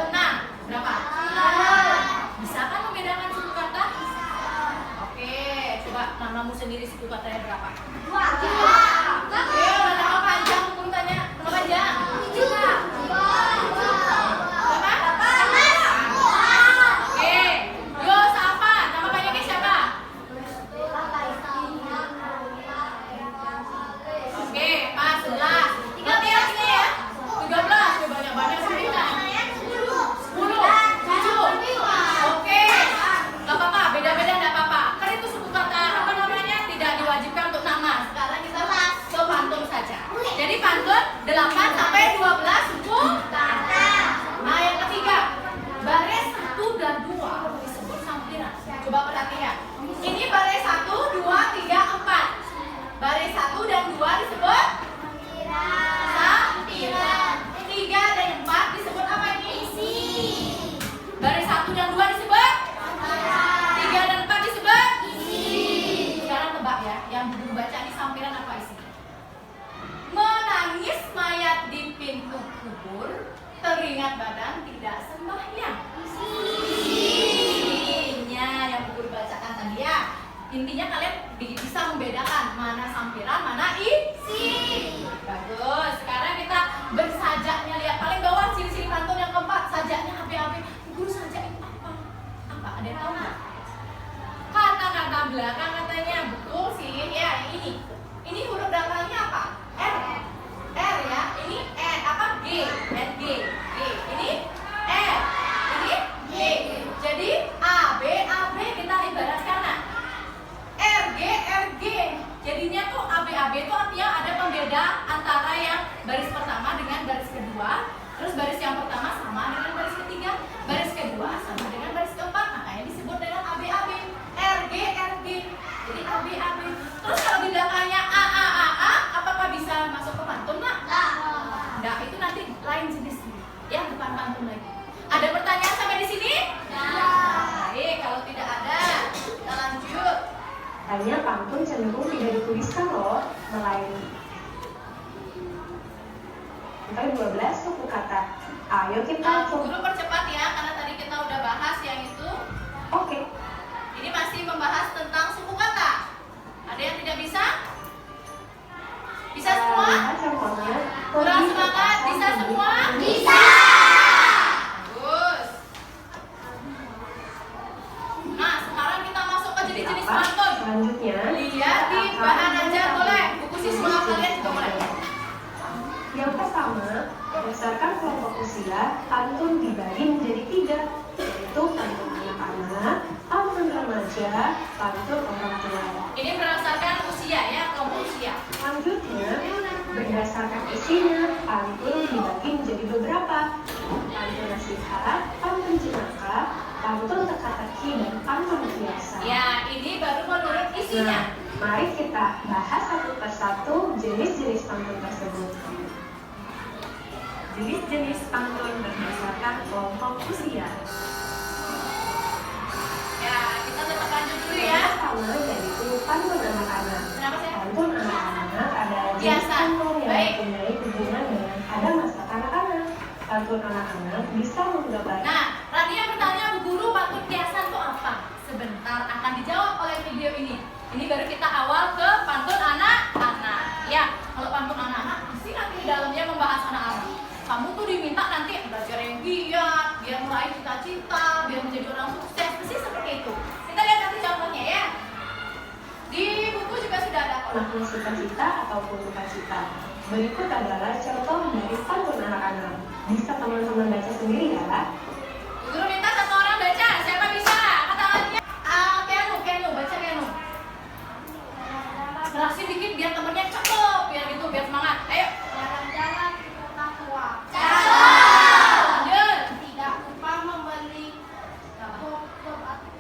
Enggak, itu nanti lain jenis ya, bukan pantun lagi. Ada pertanyaan sampai di sini? Baik, kalau tidak ada, kita lanjut. Hanya pantun cenderung tidak dituliskan loh, melainkan 12 suku kata. Ayo kita Guru percepat ya, karena tadi kita udah bahas yang itu. Oke. Ini masih membahas tentang suku kata. Ada yang tidak bisa? Bisa semua? Contohnya, Kurang semangat, bisa semua? Bisa. Bagus. Nah, sekarang kita masuk ke jenis-jenis pantun. Selanjutnya, Lihat di bahan aja boleh. Buku siswa kalian juga boleh. yang pertama, berdasarkan kelompok usia, pantun dibagi menjadi 3, yaitu pantun anak-anak, pantun remaja, pantun orang tua. Ini berdasarkan usia ya, kelompok usia. Selanjutnya, berdasarkan isinya, pantun dibagi menjadi beberapa. Pantun nasihat, pantun jenaka, pantun teka-teki, dan pantun biasa. Ya, ini baru menurut isinya. Mari kita bahas satu persatu jenis-jenis pantun tersebut. Jenis-jenis pantun berdasarkan kelompok usia. Ya, kita tetap lanjut dulu Yang ya. pertama yaitu pantun anak-anak. Kenapa saya? Pantun anak-anak adalah jenis Biasa. pantun yang Baik. mempunyai hubungan dengan ada masa anak-anak. Pantun anak-anak bisa menggambarkan. Nah, Radia bertanya, Bu Guru, pantun kiasan itu apa? Sebentar akan dijawab oleh video ini. Ini baru kita awal ke pantun anak-anak. Ya, kalau pantun anak-anak, pasti nanti di dalamnya membahas anak-anak. Kamu tuh diminta nanti belajar yang giat, biar meraih cita-cita, biar menjadi orang sukses, pasti seperti itu. Kita lihat nanti contohnya ya. Di buku juga sudah ada kok. Makna cita-cita ataupun cita. Berikut adalah contoh dari pantun anak-anak. Bisa teman-teman baca sendiri ya. Guru minta satu orang baca, siapa bisa? Angkat tangannya. Keanu, baca Keanu. Jelasin dikit biar temennya cakep, biar gitu, biar semangat. Ayo. Jalan-jalan di kota tua. Lanjut. Tidak lupa membeli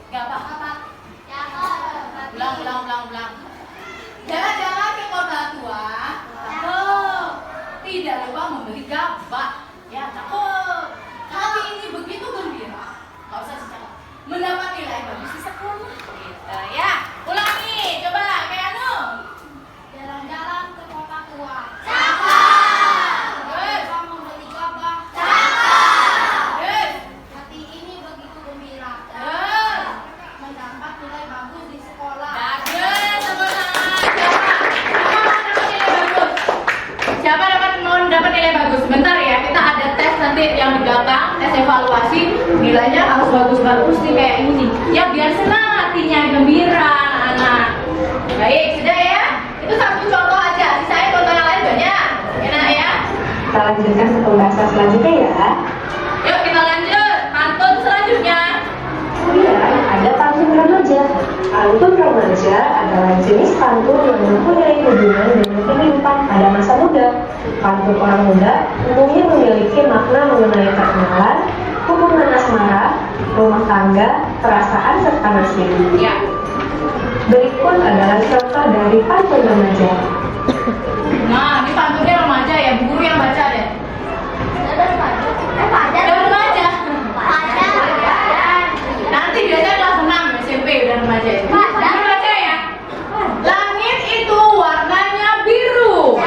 Gak apa-apa. Jangan. Ulang. Jalan-jalan ke kota tua. Cakep. Tidak lupa membeli gabah. Ya, cakep. Hati ini begitu gembira. Gak usah cakep. Mendapat nilai bagus di sekolah. Gitu ya. Ulangi, coba Keanu. Jalan-jalan ke kota tua. Terus. Lupa membeli gabah. Terus. Hati ini begitu gembira. Terus. Mendapat nilai bagus di sekolah. Bagus, tepuk tangan. Siapa mau dapat nilai bagus? Sebentar ya, kita ada tes nanti yang di belakang, tes evaluasi. Nilainya harus bagus-bagus nih kayak ini nih. Ya biar senang hatinya, gembira anak-anak. Baik, sudah ya. Itu satu contoh aja. Sisanya contoh yang lain banyak. Enak ya. Kita lanjutkan ke pembahasan selanjutnya ya. Yuk kita lanjut. Pantun selanjutnya. Kemudian ada pantun remaja. Pantun remaja adalah jenis pantun yang mempunyai hubungan dengan kehidupan pada masa muda. Pantun orang muda umumnya memiliki makna mengenai perkenalan, hubungan asmara, rumah tangga, perasaan, serta nasib. Ya. Berikut adalah contoh dari pantun remaja. Nah, ini pantunnya remaja ya. Bu Guru yang baca deh. Udah remaja. Nanti biasanya kelas 6 SMP udah remaja itu. Udah remaja ya. Langit itu warnanya biru.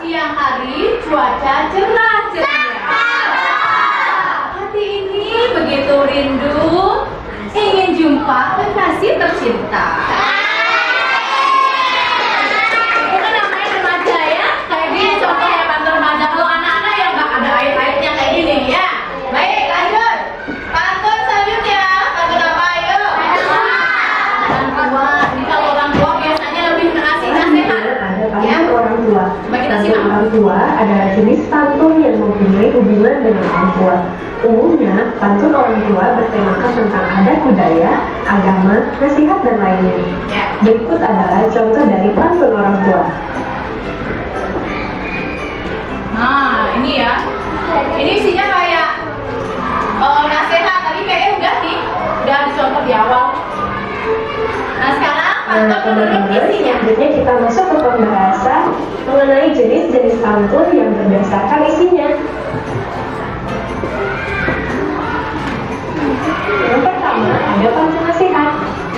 Siang hari cuaca cerah ceria. Hati ini begitu rindu, ingin jumpa kekasih tercinta. Itu namanya remaja ya. Kayak gini contohnya pantun remaja. Kalau anak-anak yang nggak ada ayat-ayatnya kayak gini ya. Baik, lanjut. Pantun selanjutnya. Pantun apa? Ayo. Orang tua. Ini kalau orang tua biasanya lebih ngasih nasihat. Ada pantun Ya. orang tua. Coba kita Pantun simak. orang tua adalah jenis pantun yang mempunyai hubungan dengan orang tua. Umumnya, pantun orang tua bertemakan tentang adat budaya, agama, nasihat, dan lainnya. Ya. Berikut adalah contoh dari pantun orang tua. Nah, ini ya. Ini isinya kayak nasihat. Tadi kayaknya udah nih. Udah dicontoh di awal. Nah, sekarang pantun menurut Teman-teman, isinya. selanjutnya kita masuk ke pembahasan mengenai jenis-jenis pantun yang berdasarkan isinya. Yang pertama, ada pantun nasihat.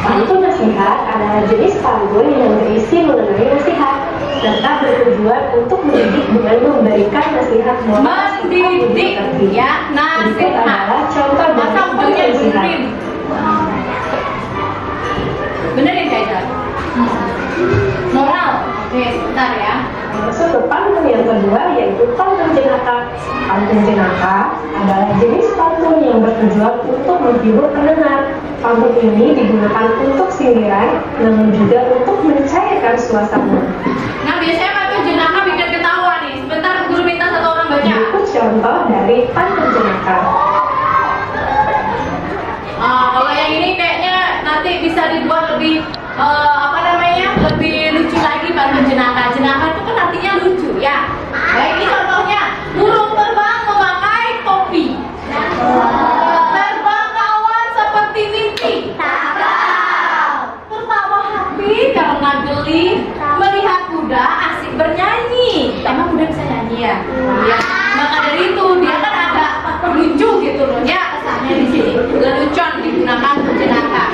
Pantun nasihat adalah jenis pantun yang berisi mengenai nasihat serta bertujuan untuk mendidik dengan memberikan nasihat moral serta budi Mendidik pekerti. ya, Berikut nasihat. adalah contoh dari Masa pantun ujungnya nasihat. benerin. Benerin Kak Ida? Moral. Oke, sebentar ya. Masuk ke pantun yang kedua, yaitu pantun jenaka. Pantun jenaka adalah jenis pantun yang bertujuan untuk menghibur pendengar. Pantun ini digunakan untuk sindiran, namun juga untuk mencairkan suasana. Nah, biasanya pantun jenaka bikin ketawa nih. Sebentar guru minta satu orang baca. Berikut contoh dari pantun jenaka. Kalau yang ini kayaknya nanti bisa dibuat lebih apa namanya, lebih lucu lagi pantun jenaka. Jenaka itu kan artinya lucu ya. Baik, ini contohnya. Burung terbang memakai topi. Terbang kawan seperti mimpi. Tertawa hati karena geli. Melihat kuda asik bernyanyi. Emang kuda bisa nyanyi ya? Ya. Maka dari itu dia kan agak lucu gitu loh ya kesannya di sini. Lelucon digunakan untuk jenaka.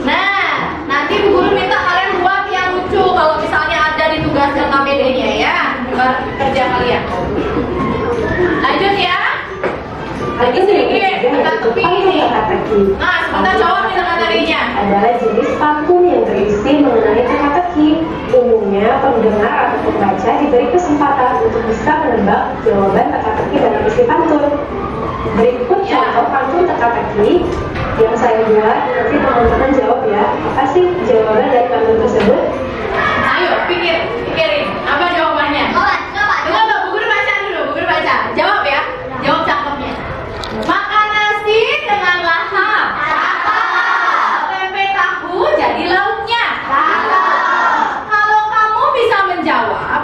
Nah, nanti Bu Guru minta kalian buat yang lucu kalau misalnya ada di tugas LKPD-nya ya, kerja kalian. Lanjut ya. Lagi sedikit teka-teki ini. Nah, sebentar jawab nih teka-tekinya. Adalah jenis pantun yang berisi mengenai teka-teki. Umumnya pendengar atau pembaca diberi kesempatan untuk bisa menebak jawaban teka-teki dalam isi pantun. Berikut contoh pantun teka-teki yang saya buat, nanti teman-teman jawab ya. Apa sih jawaban dari pantun tersebut? Ayo, pikirin. Apa jawabannya? Tunggu, Bu Guru baca dulu, Bu Guru baca. Jawab ya. Jawab cakepnya. Makan nasi dengan lahap. Tempe tahu jadi lauknya. Kalau kamu bisa menjawab,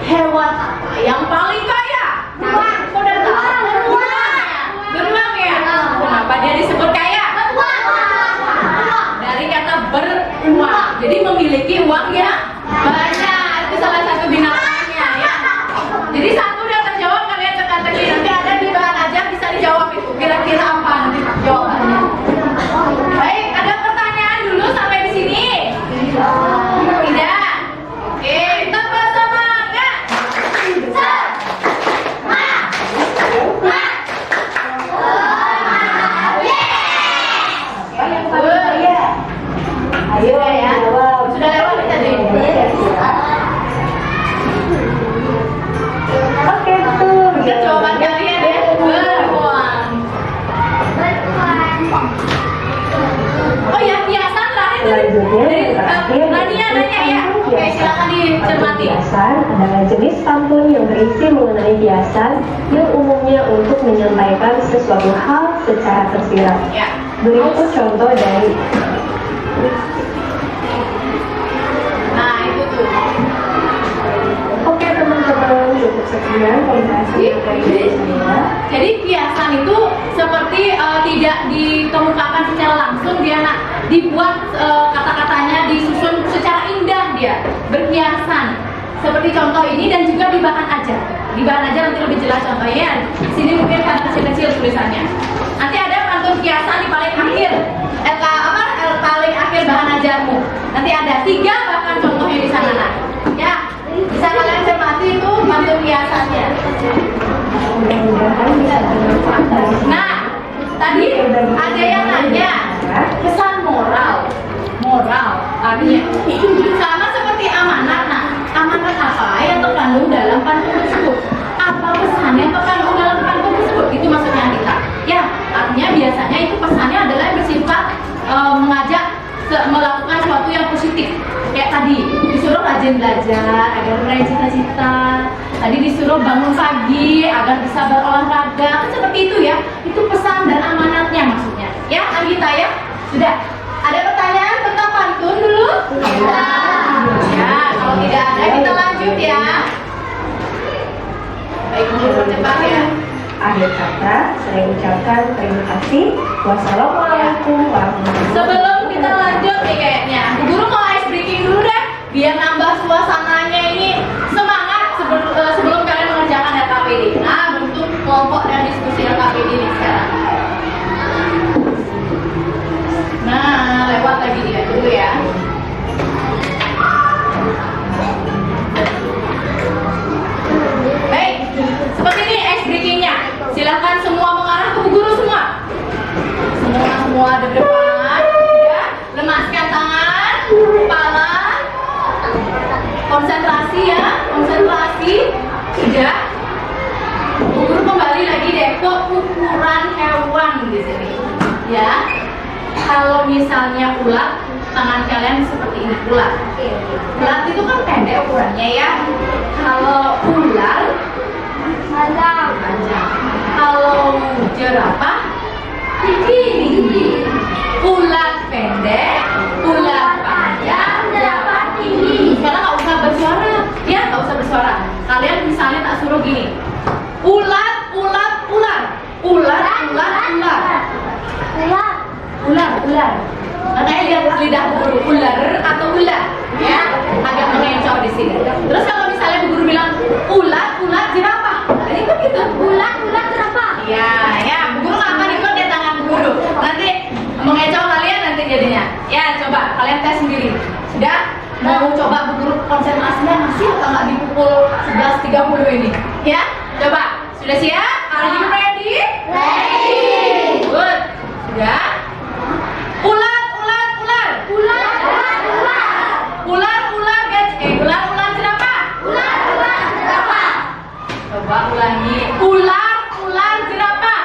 hewan apa yang paling kaya? Kok udah tahu? Beruang ya? Kenapa dia disebut kaya? Dari kata beruang. Jadi memiliki uang yang banyak. Itu salah satu binatangnya ya. Jadi satu udah terjawab, kalian teka-teki. Nanti ada di bahan ajar bisa dijawab itu. Kira-kira apa nanti jawabannya? Baik, ada pertanyaan dulu sampai di sini? Tidak? Oke, tambah semangat. Apa yang paling kaya? Ayo ya. jawab. Sudah lewat tadi. Oke, betul. Itu jawaban kalian ya. Beruang. Oh ya, biasan terakhir tadi. Selanjutnya yang terakhir, Nadia nanya ya. Oke, silakan dicermati. Biasan adalah jenis pantun yang berisi mengenai biasan yang umumnya untuk menyampaikan sesuatu hal secara tersirat. Ya. Berikut contoh dari Nah, itu tuh. Oke teman-teman, cukup sekian pembahasan materi dari saya. Jadi biasan itu seperti tidak dikemukakan secara langsung, dia dibuat kata-katanya disusun secara indah, dia berhiasan. Seperti contoh ini dan juga di bahan ajar. Di bahan ajar nanti lebih jelas contohnya. Di sini mungkin karena kecil-kecil tulisannya. Nanti ada pantun kiasan di paling akhir. Paling akhir bahan ajarmu. Nanti ada 3 bahkan contohnya di sana. Nah. Ya, bisa kalian cermati itu pantun kiasannya. Mudah-mudahan bisa bermanfaat dari sini. Nah, tadi ada yang nanya pesan moral artinya sama seperti amanat. Nah, amanat apa yang terkandung dalam pantun tersebut? Apa pesan yang terkandung dalam pantun tersebut? Itu maksudnya kita. Ya, artinya biasanya itu pesannya adalah yang bersifat mengajak melakukan sesuatu yang positif. Kayak tadi disuruh rajin belajar agar meraih cita-cita. Tadi disuruh bangun pagi agar bisa berolahraga. Kan seperti itu ya. Itu pesan dan amanatnya maksudnya. Ya, Anggita ya. Sudah. Ada pertanyaan tentang pantun dulu? Ya, kalau tidak ada kita lanjut ya. Baik, untuk cepat ya. Akhir kata, saya ucapkan terima kasih. Wassalamualaikum warahmatullahi wabarakatuh. Sebelum kita lanjut nih kayaknya, Bu Guru mau ice breaking dulu deh. biar nambah suasananya ini semangat sebelum kalian mengerjakan LKPD. Nah, bentuk kelompok dan diskusi LKPD ini sekarang. Nah, lewat lagi dia dulu ya. Baik, seperti ini ice breaking-nya. Silakan semua mengarah ke Bu Guru semua. Semua di depan. Ya, lemaskan tangan, kepala. Konsentrasi ya, konsentrasi. Sudah. Bu Guru kembali lagi deh ke ukuran hewan di sini. Ya. Kalau misalnya ulat, tangan kalian seperti ini, ulat. Ulat itu kan pendek ukurannya ya. Kalau ular panjang. Kalau jerapah tinggi. Ulat pendek, ulat panjang, jerapah tinggi. Sekarang nggak usah bersuara, ya nggak usah bersuara. Kalian misalnya tak suruh gini, ulat. Makanya lihat lidah Bu Guru, ular atau ular, ya, agak mengecoh di sini. Terus kalau misalnya Bu Guru bilang ulat jerapah, jadi kan gitu, ulat jerapah. Ya, Bu Guru nggak akan ikut ya tangan Bu Guru. Nanti mengecoh kalian nanti jadinya. Ya, coba kalian tes sendiri. Sudah? Mau coba Bu Guru konsentrasinya masih atau nggak dipukul 11.30 ini? Ya, coba. Sudah siap? Are you ready? Ready. Good. Sudah? Ular jerapah. Coba ulangi. Ular jerapah.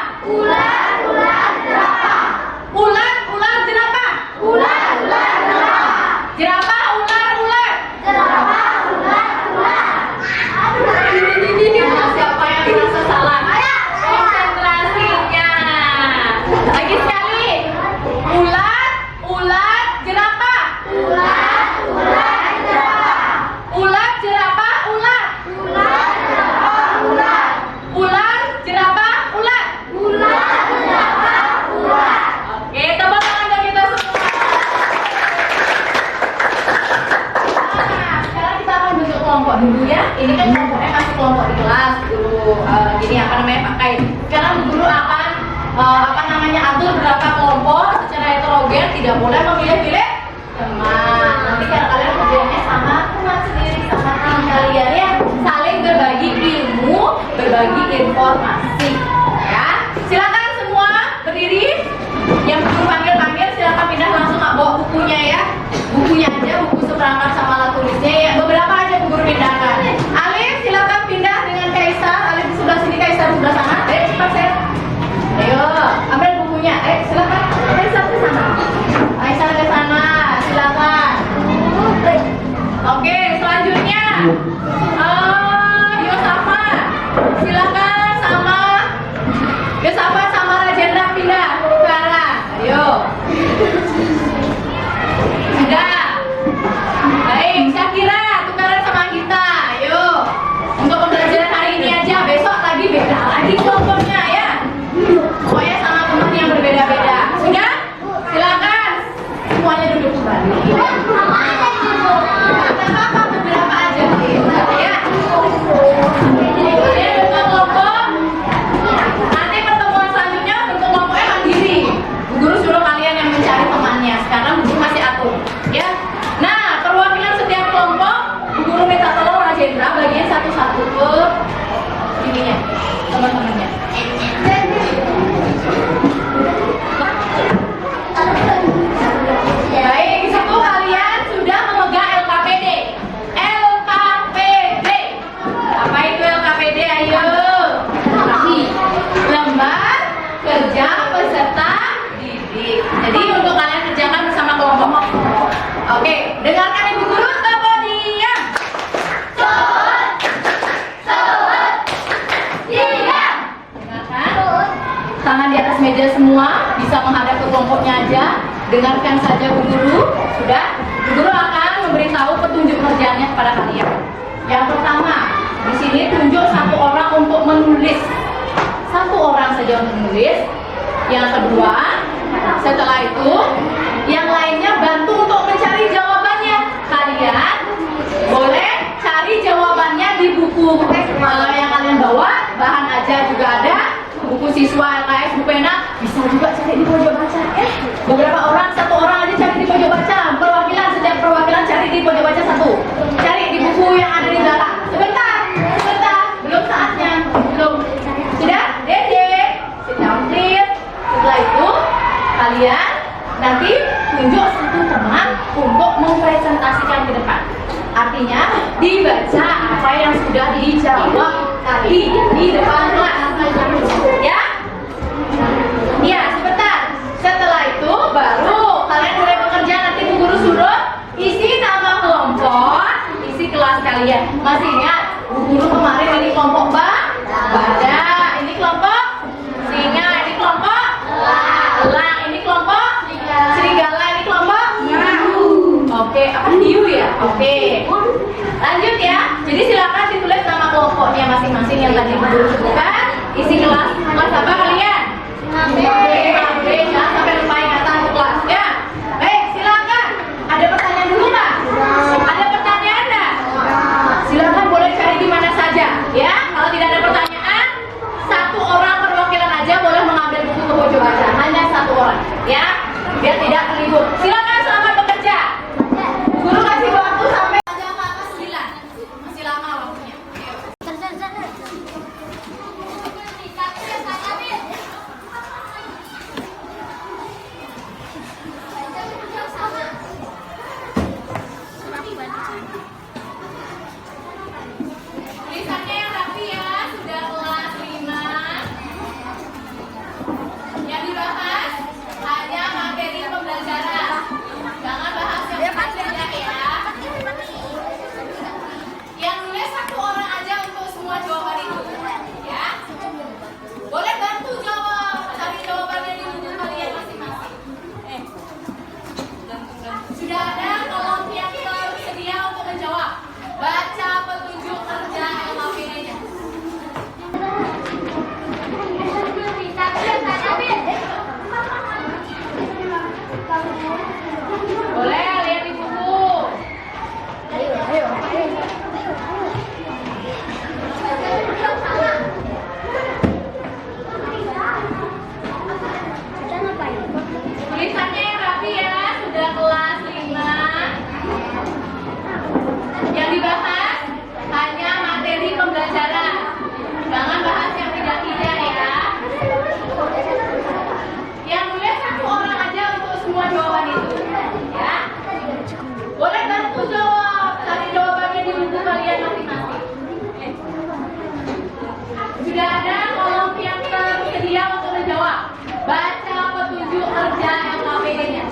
Jerapah, ular. Siapa yang merasa salah? Konsentrasinya. Lagi sekali. Ulat, jerapah. Ulat, jerapah, ulat. Ular, jerapah, ulat. Oke, tepuk tangan untuk kita semua. Nah, sekarang kita akan bentuk kelompok dulu ya. Ini kan kelompoknya masih kelompok di kelas dulu. Gini pakai. Sekarang Bu Guru akan atur berapa kelompok secara heterogen, tidak boleh memilih-pilih teman. Nanti kalau kalian kerjanya sama teman sendiri, sama tim kalian ya, saling berbagi ilmu, berbagi informasi. Ya, silakan semua berdiri. Yang Bu Guru panggil silakan pindah langsung, nggak bawa bukunya ya. Bukunya aja, buku seperangkat sama alat tulisnya ya. Beberapa aja Bu Guru pindahkan. Alif silakan pindah dengan Kaisar. Alif di sebelah sini, Kaisar di sebelah sana. Ayo cepat saya. Ayo, ambil bukunya. Silakan. Kaisar ke sana. Kaisar ke sana. Silakan. Oke, selanjutnya. Yosafat. Silakan sama Rajendra pindah ke arah. Ayo. Sudah. Baik, Syakira tukaran sama kita. Ayo. Untuk pembelajaran hari ini aja, besok lagi beda lagi kelompoknya ya. Pokoknya sama teman yang berbeda-beda. Sudah? Silakan. Semuanya duduk kembali. Apa beberapa aja ya. Kalian bentuk kelompok. Nanti pertemuan selanjutnya bentuk kelompoknya mandiri. Bu Guru suruh kalian yang mencari temannya. Sekarang Bu Guru masih atur. Ya. Nah, perwakilan setiap kelompok Bu Guru minta tolong Rajendra bagian satu-satu ke ininya, teman-temannya. Baik, di situ kalian sudah memegang LKPD. Apa itu LKPD? Ayo. Lembar kerja peserta didik. Jadi untuk kalian kerjakan bersama kelompok. Oke, dengarkan Ibu Guru ke podium. Dengarkan. Tangan di atas meja semua, bisa menghadap ke kelompoknya aja. Dengarkan saja Bu Guru. Sudah? Bu Guru akan memberitahu petunjuk kerjanya kepada kalian. Yang pertama, di sini tunjuk satu orang untuk menulis. Satu orang saja untuk menulis. Yang kedua, setelah itu yang lainnya bantu untuk mencari jawabannya. Kalian buku siswa LKS, buku pena, bisa juga cari di pojok baca. Beberapa orang, satu orang aja cari di pojok baca. Perwakilan, setiap perwakilan cari di pojok baca satu. Cari di buku yang ada di belakang. Sebentar, belum saatnya, belum. Sudah, Dede, sit down please. Setelah itu kalian nanti tunjuk satu teman untuk mempresentasikan ke depan. Artinya dibaca apa yang sudah dijawab tadi di depan kelas. Ya? Iya, sebentar. Setelah itu baru kalian mulai bekerja. Nanti Bu Guru suruh isi nama kelompok, isi kelas kalian. Masih ingat Bu Guru kemarin ini kelompok baca, ini kelompok singa, ini kelompok elang, ini kelompok serigala, ini kelompok oke, apa hiu ya? Oke. Lanjut ya. Jadi silakan ditulis nama kelompoknya masing-masing yang tadi Bu Guru sebutkan. Isi kelas apa kalian? B, jangan sampai lupa ingatan ke kelas ya. Baik, silakan. Ada pertanyaan dulu nggak? Ada pertanyaan nggak? Silakan boleh cari di mana saja ya. Kalau tidak ada pertanyaan, satu orang perwakilan aja boleh mengambil buku ke pojok baca. Hanya satu orang ya, biar tidak terlibur. Silakan, selamat bekerja. Guru kasih waktu sampai jam 9. Masih lama waktunya. Ayo. Tulisannya yang rapi ya, sudah kelas 5. Yang dibahas hanya materi pembelajaran. Jangan bahas yang belajar ya. Yang nulis satu orang aja untuk semua jawaban itu. Ya. Boleh bantu jawab, cari jawabannya di buku kalian masing-masing. Sudah ada kolom yang tersedia untuk menjawab. Baca petunjuk kerja LKPD-nya. Boleh lihat di buku. Tulisannya yang rapi ya, sudah kelas 5. Yang dibahas hanya materi pembelajaran. Jangan bahas yang tidak-tidak ya. Yang nulis satu orang aja untuk semua jawaban itu. Ya. Boleh bantu jawab, cari jawabannya di buku kalian masing-masing. Sudah ada kolom yang tersedia untuk menjawab. Baca petunjuk kerja LKPD-nya.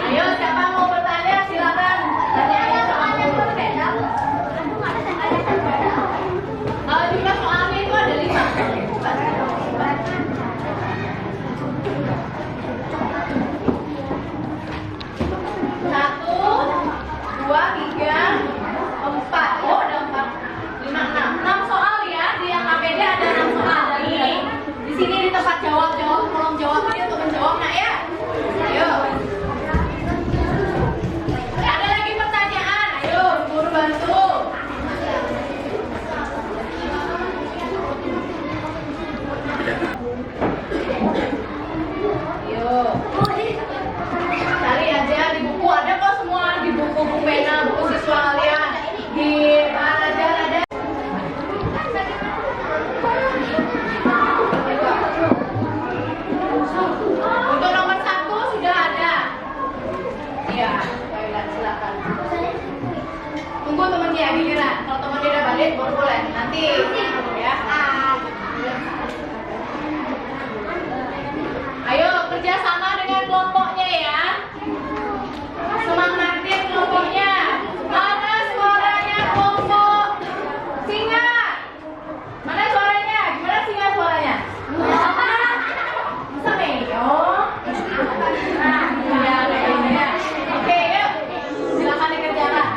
Ayo, siapa mau bertanya silakan. Tanya soalnya kalau jumlah soalnya itu ada 5. Satu, 2, 3, 4. Oh, ada 4, 5, 6. 6 soal ya. Di LKPD ada 6 soal. Di sini di tempat jawab kolom jawab ini untuk menjawab nak ya. Ayo. Ada lagi pertanyaan? Ayo, guru bantu. Ayo. Cari aja di buku, ada kok semua di buku pena, buku siswa kalian. Di pelajaran ada. Untuk nomor 1 sudah ada. Iya, baiklah silakan. Tunggu temannya giliran. Kalau temannya udah balik baru boleh. Nanti ya. Ayo kerja sama dengan kelompoknya ya. Semangatin kelompoknya. Mana suaranya kelompok singa? Mana suaranya? Gimana singa suaranya? Sameo. Ya, kayaknya. Oke, yuk. Silakan dikerjakan.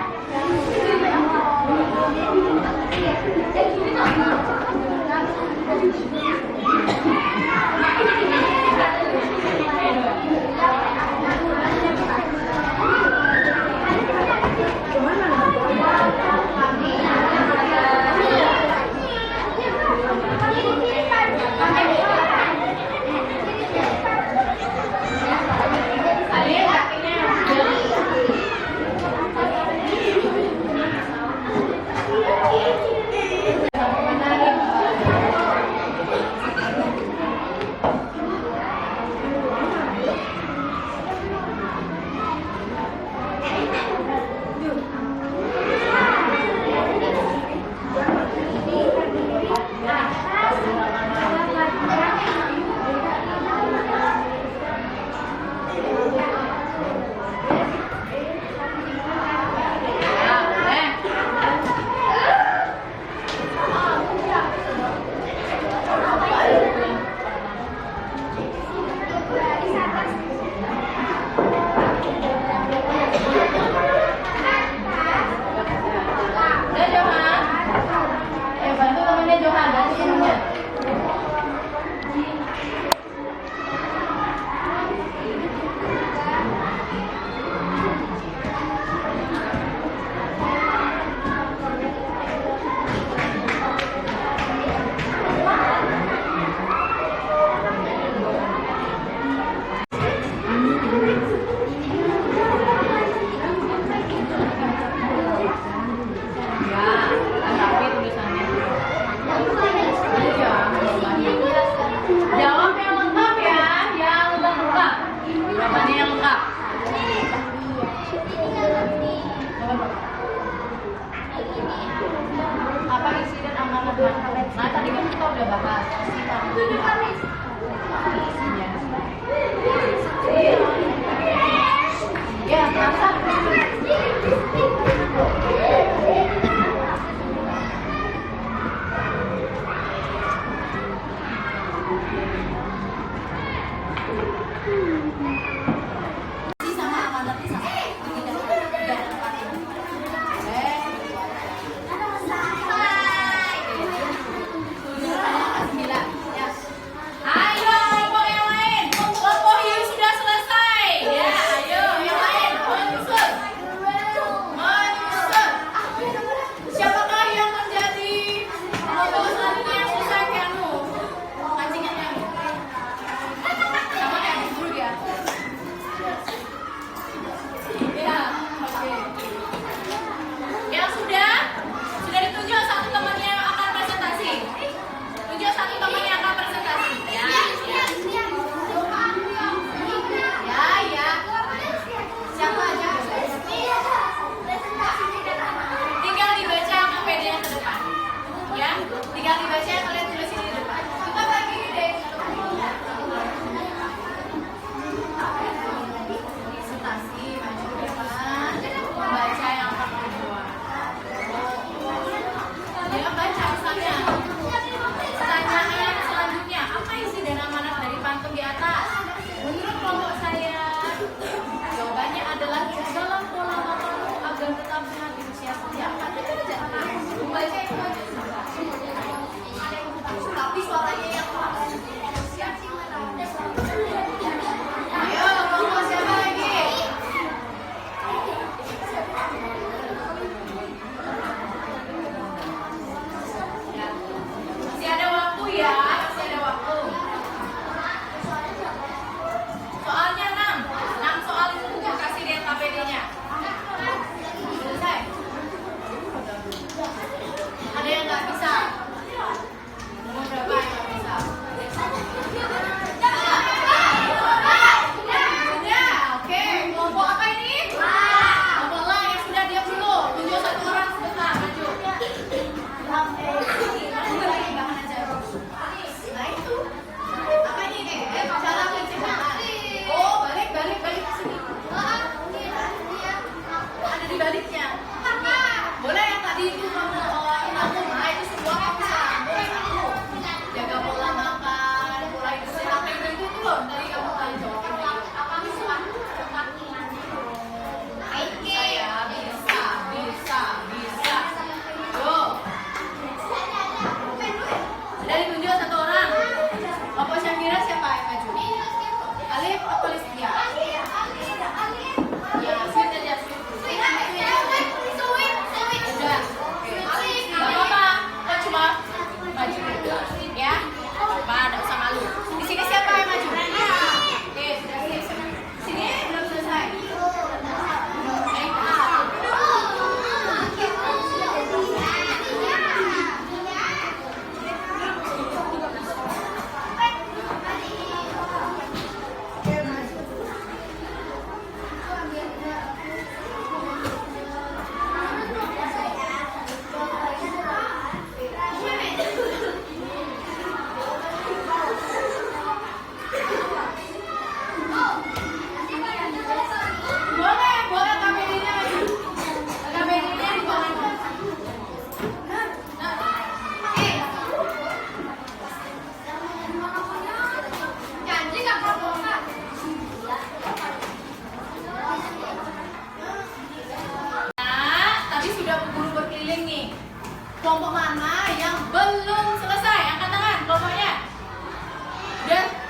Kelompok mana yang belum selesai? Angkat tangan kelompoknya.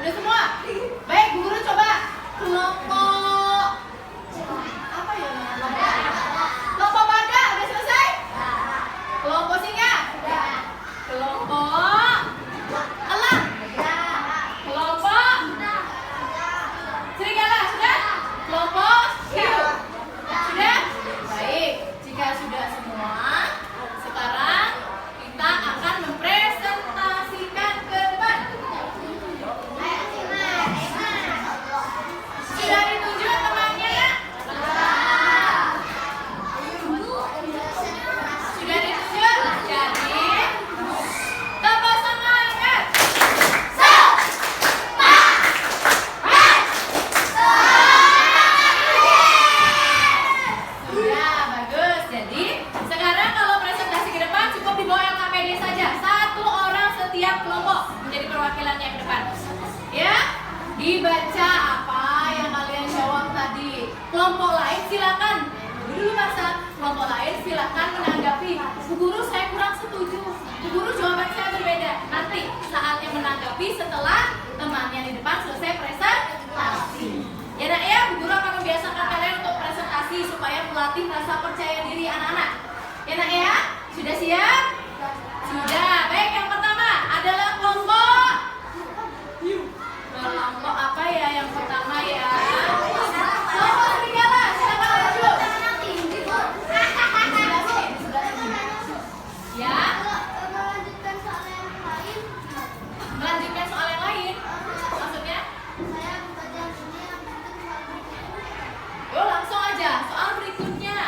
Udah semua? Baik, Bu Guru coba kelompok apa ya namanya? Kelompok badak udah selesai? Kelompok singa? Kelompok elang? Kelompok serigala sudah? Kelompok hiu? Sudah? Baik, jika sudah semua, sekarang kita akan mempresentasikan ke depan. Sudah ditunjuk temannya ya? Sudah ditunjuk? Jadi tepuk semangat. Sudah, bagus. Jadi sekarang kalau presentasi ke depan cukup dibawa LKPD saja. Satu orang setiap kelompok menjadi perwakilannya ke depan. Ya, dibaca apa yang kalian jawab tadi. Kelompok lain silakan. Dulu masa kelompok lain silakan menanggapi. Bu Guru, saya kurang setuju. Bu Guru, jawaban saya berbeda. Nanti saatnya menanggapi setelah temannya di depan selesai presentasi. Ya nak ya, Bu Guru akan membiasakan kalian untuk presentasi supaya melatih rasa percaya diri anak-anak. Ya nak ya, sudah siap? Sudah. Baik, yang pertama adalah kelompok. Kelompok apa ya yang pertama ya? Kelompok serigala. Silakan maju. Ya. Melanjutkan soal yang lain. Maksudnya? Yo, langsung aja. Soal berikutnya.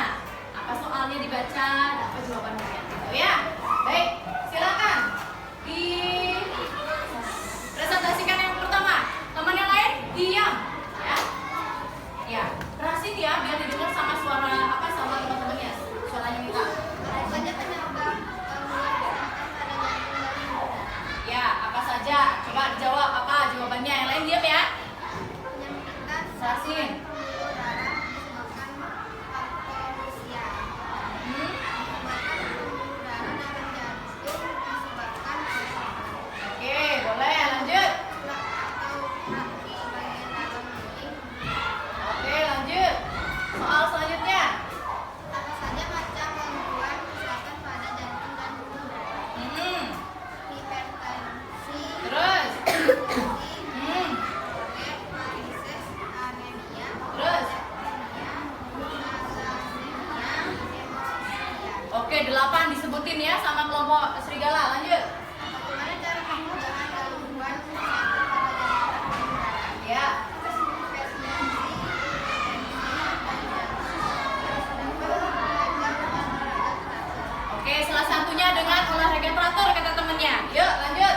Apa soalnya dibaca? Dapat jawaban kalian. Gitu ya. Baik, silakan. Presentasikan yang pertama. Teman yang lain diam. Ya. Ya, kerasin ya biar didengar sama suara sama teman-temannya. Suaranya kita. Ya, apa saja? Coba dijawab apa jawabannya. Yang lain diam ya. Kerasin. Oke, boleh lanjut. Oke, lanjut. Soal selanjutnya. Terus. Terus. Oke, 8 disebutin ya sama kelompok serigala. Lanjut. Ya. Oke, salah satunya dengan olahraga teratur kata temennya. Yuk, lanjut.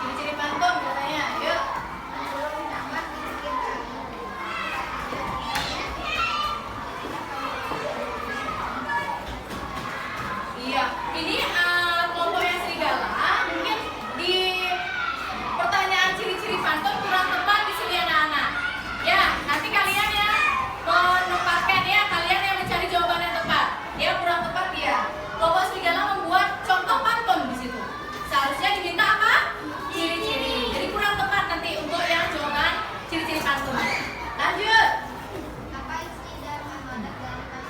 Ciri-ciri pantun katanya. Yuk. Iya, ini kelompok yang serigala mungkin di pertanyaan ciri-ciri pantun kurang tepat di sini anak-anak. Ya, nanti kalian ya menempatkan ya, kalian yang mencari jawaban yang tepat. Ya, kurang tepat ya. Kelompok serigala membuat contoh pantun di situ. Seharusnya diminta apa? Ciri-ciri. Jadi kurang tepat nanti untuk yang jawaban ciri-ciri pantun. Lanjut.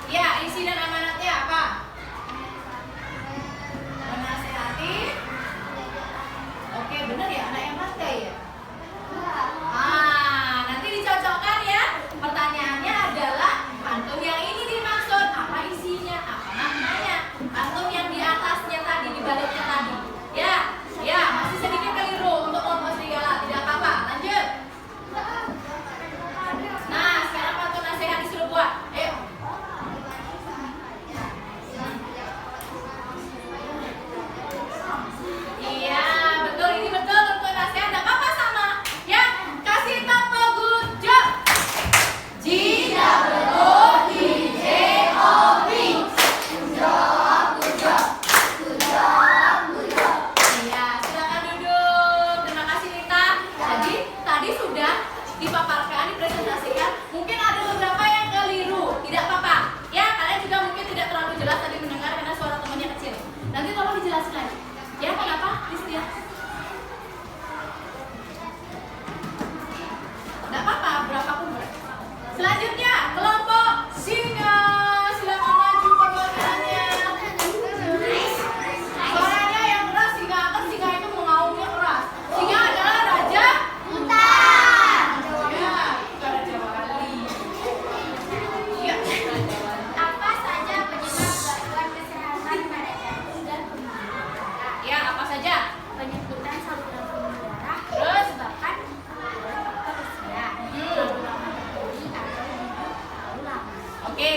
Ya, isi dan amanatnya apa? Menasehati. Oke, benar ya, anak yang pandai ya. Nanti dicocokkan ya. Pertanyaannya adalah pantun yang ini dimaksud apa isinya, apa maknanya. Pantun yang di atasnya tadi, di baliknya tadi. Ya, masih sedikit keliru untuk kelompok serigala, tidak apa-apa. Lanjut. Nah, sekarang pantun nasihat disuruh buat. Ayo.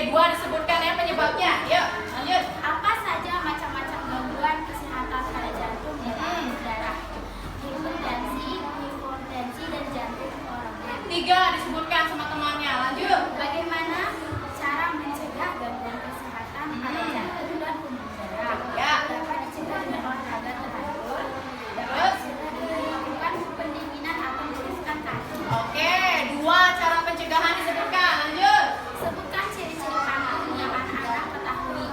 dua disebutkan ya penyebabnya. Yuk, lanjut. Apa saja macam-macam gangguan kesehatan pada jantung dan pembuluh darah? Hipertensi, dan jantung koroner. 3 disebutkan sama temannya. Lanjut. Bagaimana cara mencegah gangguan kesehatan pada jantung dan pembuluh darah? Ya. Dapat dicegah dengan olahraga teratur. Dapat Terus? dicegah dengan melakukan pendinginan atau meluruskan kaki. Oke, 2 cara pencegahan disebutkan. Lanjut. Sebutkan ciri-ciri kanker yang anak-anak ketahui.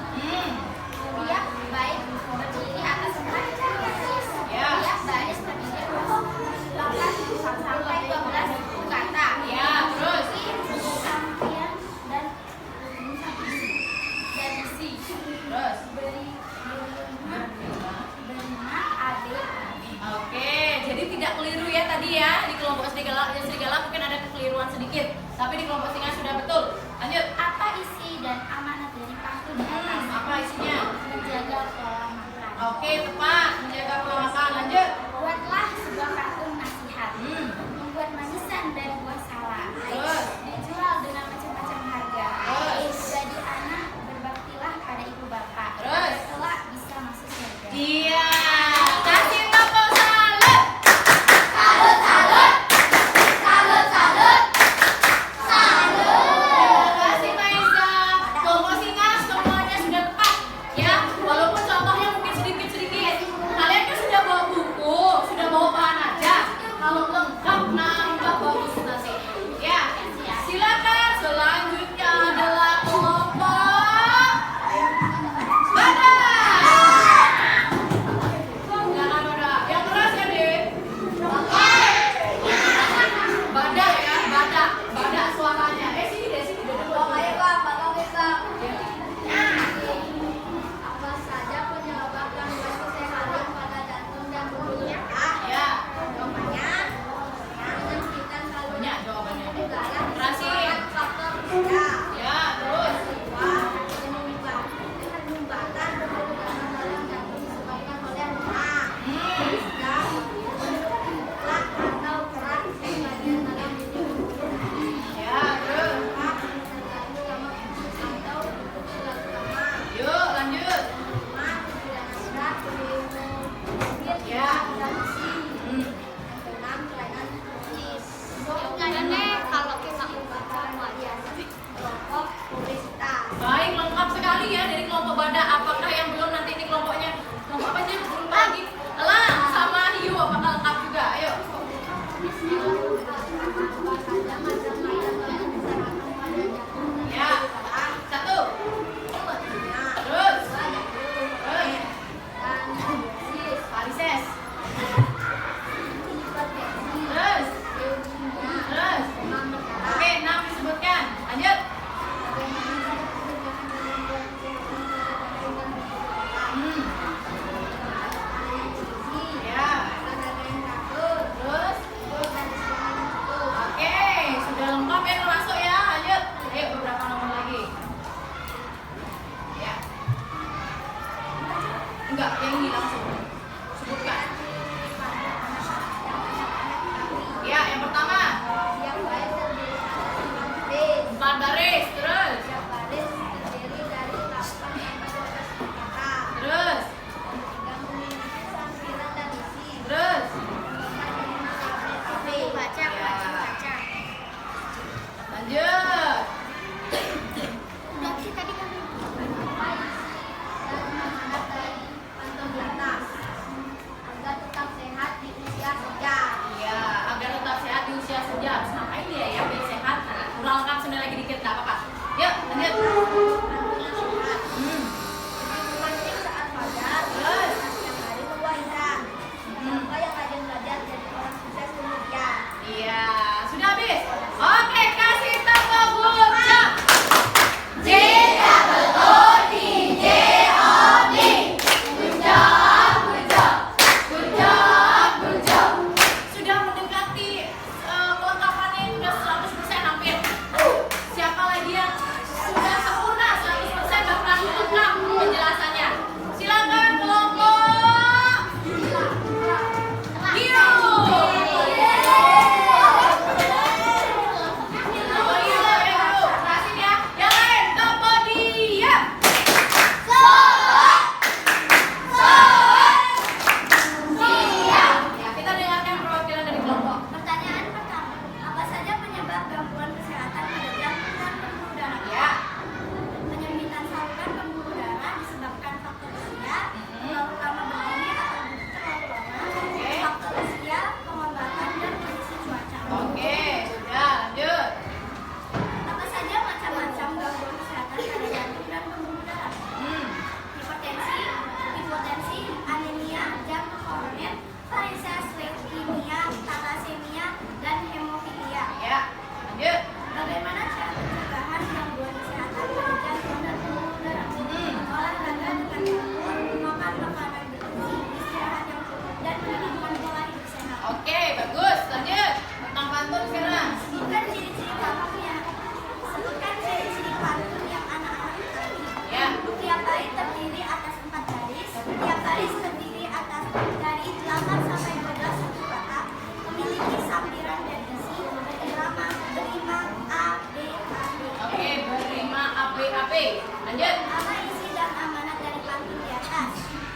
lanjut. Apa isi dan amanat dari pantun di atas?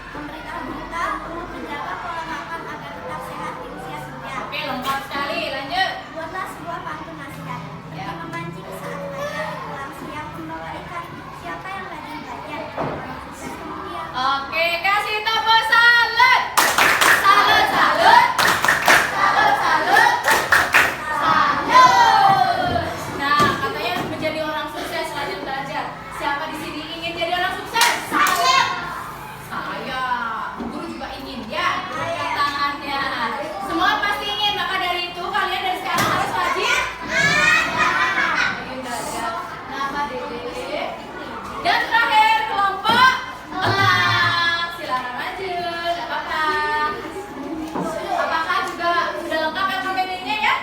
Memberitahu kita untuk menjaga pola makan agar tetap sehat di usia senja. Oke, lengkap sekali. Lanjut. Buatlah sebuah pantun nasihat. Ya. Pergi memancing saat fajar, pulang siang membawa ikan. Siapa yang rajin belajar? Sukses kemudian. Oke, kasih tepuk salut. Salut, salut. Salut, salut. Salut. Nah, katanya menjadi orang sukses rajin belajar. Siapa di sini ingin jadi orang sukses? Saya. Guru juga ingin ya. Angkat tangannya. Semua pasti ingin. Maka dari itu kalian dari sekarang harus rajin. Rajin belajar. Nama Dede. Dan terakhir kelompok elang. Silakan maju. Apakah juga sudah lengkap LKPD-nya ya?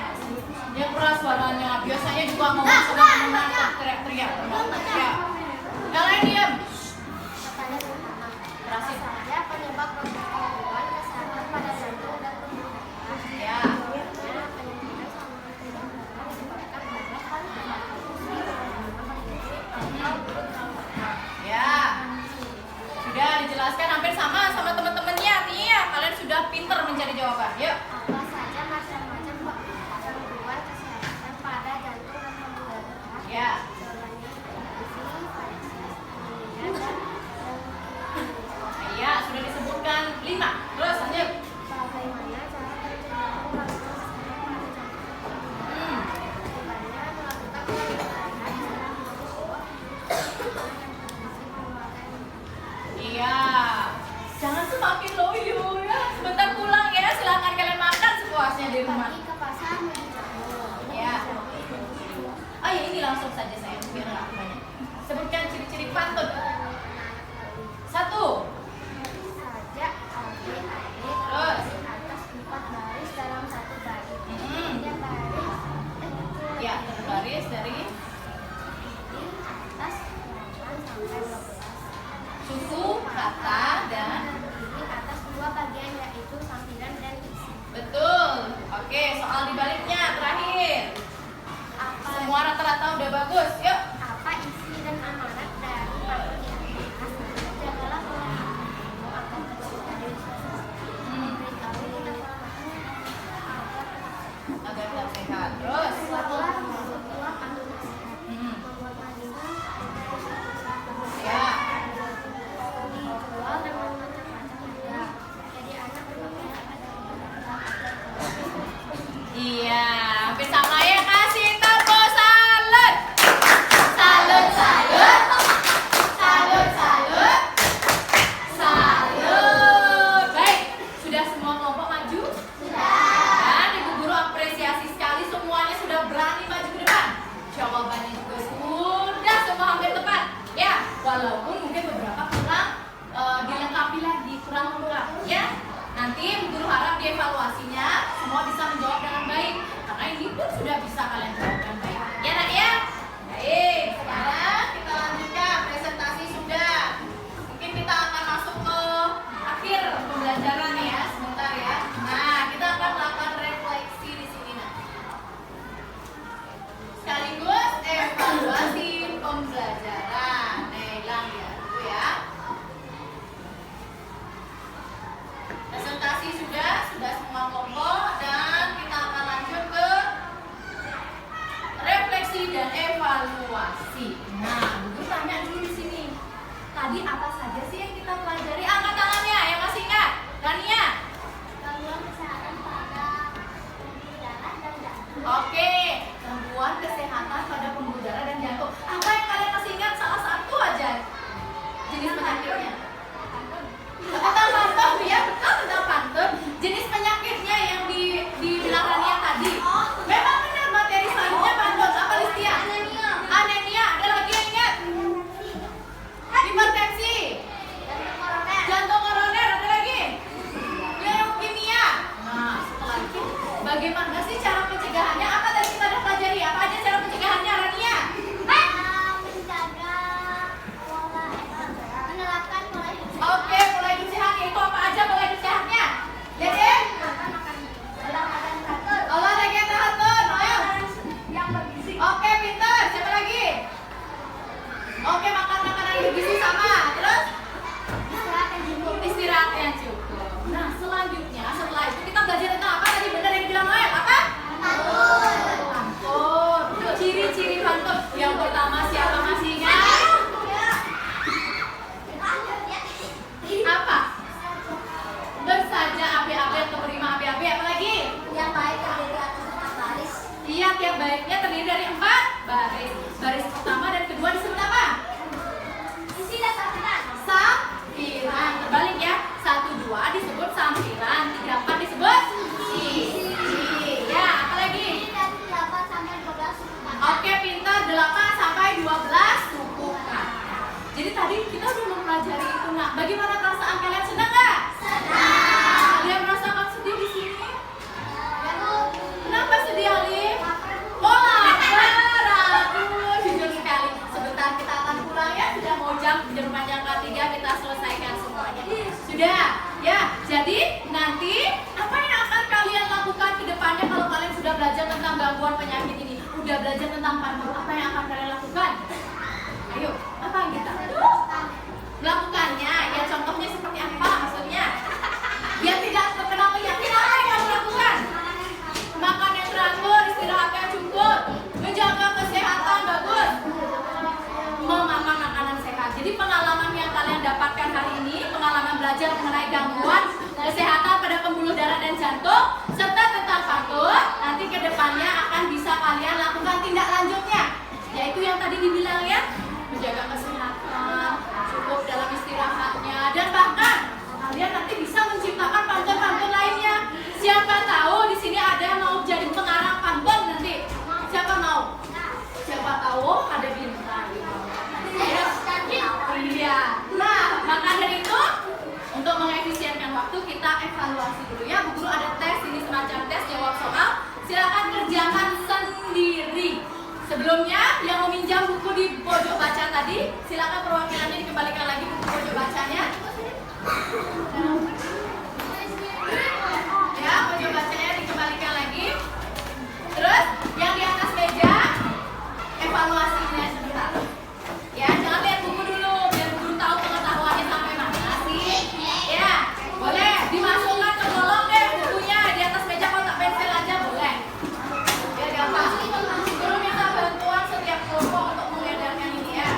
Yang keras suaranya. Biasanya juga ngomong sedang menantang teriak-teriak. Ya. Yang lain diam. Pertanyaan pertama. Berhasil. Apa saja penyebab gangguan kesehatan pada jantung dan pembuluh darah? Ya. Jawabnya, penyakit saluran pembuluh darah disebabkan oleh konsumsi makanan bergizi atau buruk trauma. Ya. Sudah dijelaskan hampir sama teman-temannya. Artinya kalian sudah pinter mencari jawaban. Yuk. Apa saja macam-macam gangguan kesehatan pada jantung dan pembuluh darah? Ya. Jawabannya hipertensi, varicose, anemia, dan Ya, sudah disebutkan 5. Terus lanjut. bagaimana cara pencegahan gangguan kesehatan pada jantung? Hmm. Jawabannya melakukan olahraga secara berisiko yang berfungsi mengeluarkan Iya. Jangan semakin loyo ya. Sebentar pulang ya. Silakan kalian makan sepuasnya di rumah. pergi ke pasar beli jamu. Ya. Oh ya, ini langsung saja saya biar nggak banyak. Sebutkan ciri-ciri pantun. 1. Saja adik-adik Terus. di atas 4 baris dalam satu baris. Hmm. Tiap baris Ya, baris dari di atas 8 sampai 12. suku, kata, dan Di atas 2 bagian yaitu sampiran dan isi. betul. Oke, soal dibaliknya terakhir. Semua rata-rata udah bagus. Yuk. Apa isi dan amanat dari pantun di atas? Jagalah pola makanmu agar tercipta dari usia senja. Beritahu kita pola makan Agar tetap sehat. Terus. buatlah sebuah pantun nasihat. Hmm. Membuat madinah dari satu satu. Ya. Dijual dengan macam-macam harga. Jadi anak bermain akan Iya, hampir sama ya. Kasih tepuk salut. Nah, bagaimana perasaan kalian? Senang nggak? Senang. Kalian merasakan sedih di sini? Kenapa sedih, Alif? Oh, lapar. Aduh, jujur sekali. Sebentar kita akan pulang ya. Sudah mau jam panjang ketiga, kita selesaikan semuanya. Sudah, ya. Jadi nanti apa yang akan kalian lakukan ke depannya kalau kalian sudah belajar tentang gangguan penyakit ini? Udah belajar tentang pantun, apa yang akan kalian lakukan? Ayo, apa yang kita melakukannya? Ya contohnya seperti apa maksudnya? Biar tidak terkena penyakit, apa yang kamu lakukan? Makan yang teratur, istirahat yang cukup, menjaga kesehatan bagus, memakan makanan sehat. Jadi pengalaman yang kalian dapatkan hari ini, pengalaman belajar mengenai gangguan kesehatan pada pembuluh darah dan jantung, serta tentang pantun, nanti ke depannya akan bisa kalian lakukan tindak lanjutnya, yaitu yang tadi dibilang ya, menjaga kesehatan, cukup dalam istirahatnya, dan bahkan kalian nanti bisa menciptakan pantun-pantun lainnya. Siapa tahu di sini ada yang mau jadi pengarang pantun nanti. Siapa mau? Siapa tahu ada bintang. Iya. Nah, maka dari itu untuk mengefisienkan waktu kita evaluasi dulu ya. Bu Guru ada tes ini, semacam tes jawab soal. Silakan kerjakan sendiri. Sebelumnya yang meminjam buku di pojok baca tadi, silakan perwakilannya dikembalikan lagi buku pojok bacanya. Ya, pojok bacanya dikembalikan lagi. Terus yang di atas meja evaluasinya sebentar. Ya, jangan lihat buku dulu biar guru tahu pengetahuannya sampai mana sih. Ya, boleh dimasukkan ke kolom deh bukunya di atas meja, kotak pensil aja boleh. Biar gampang. Guru minta bantuan setiap kelompok untuk mengedarkan ini ya.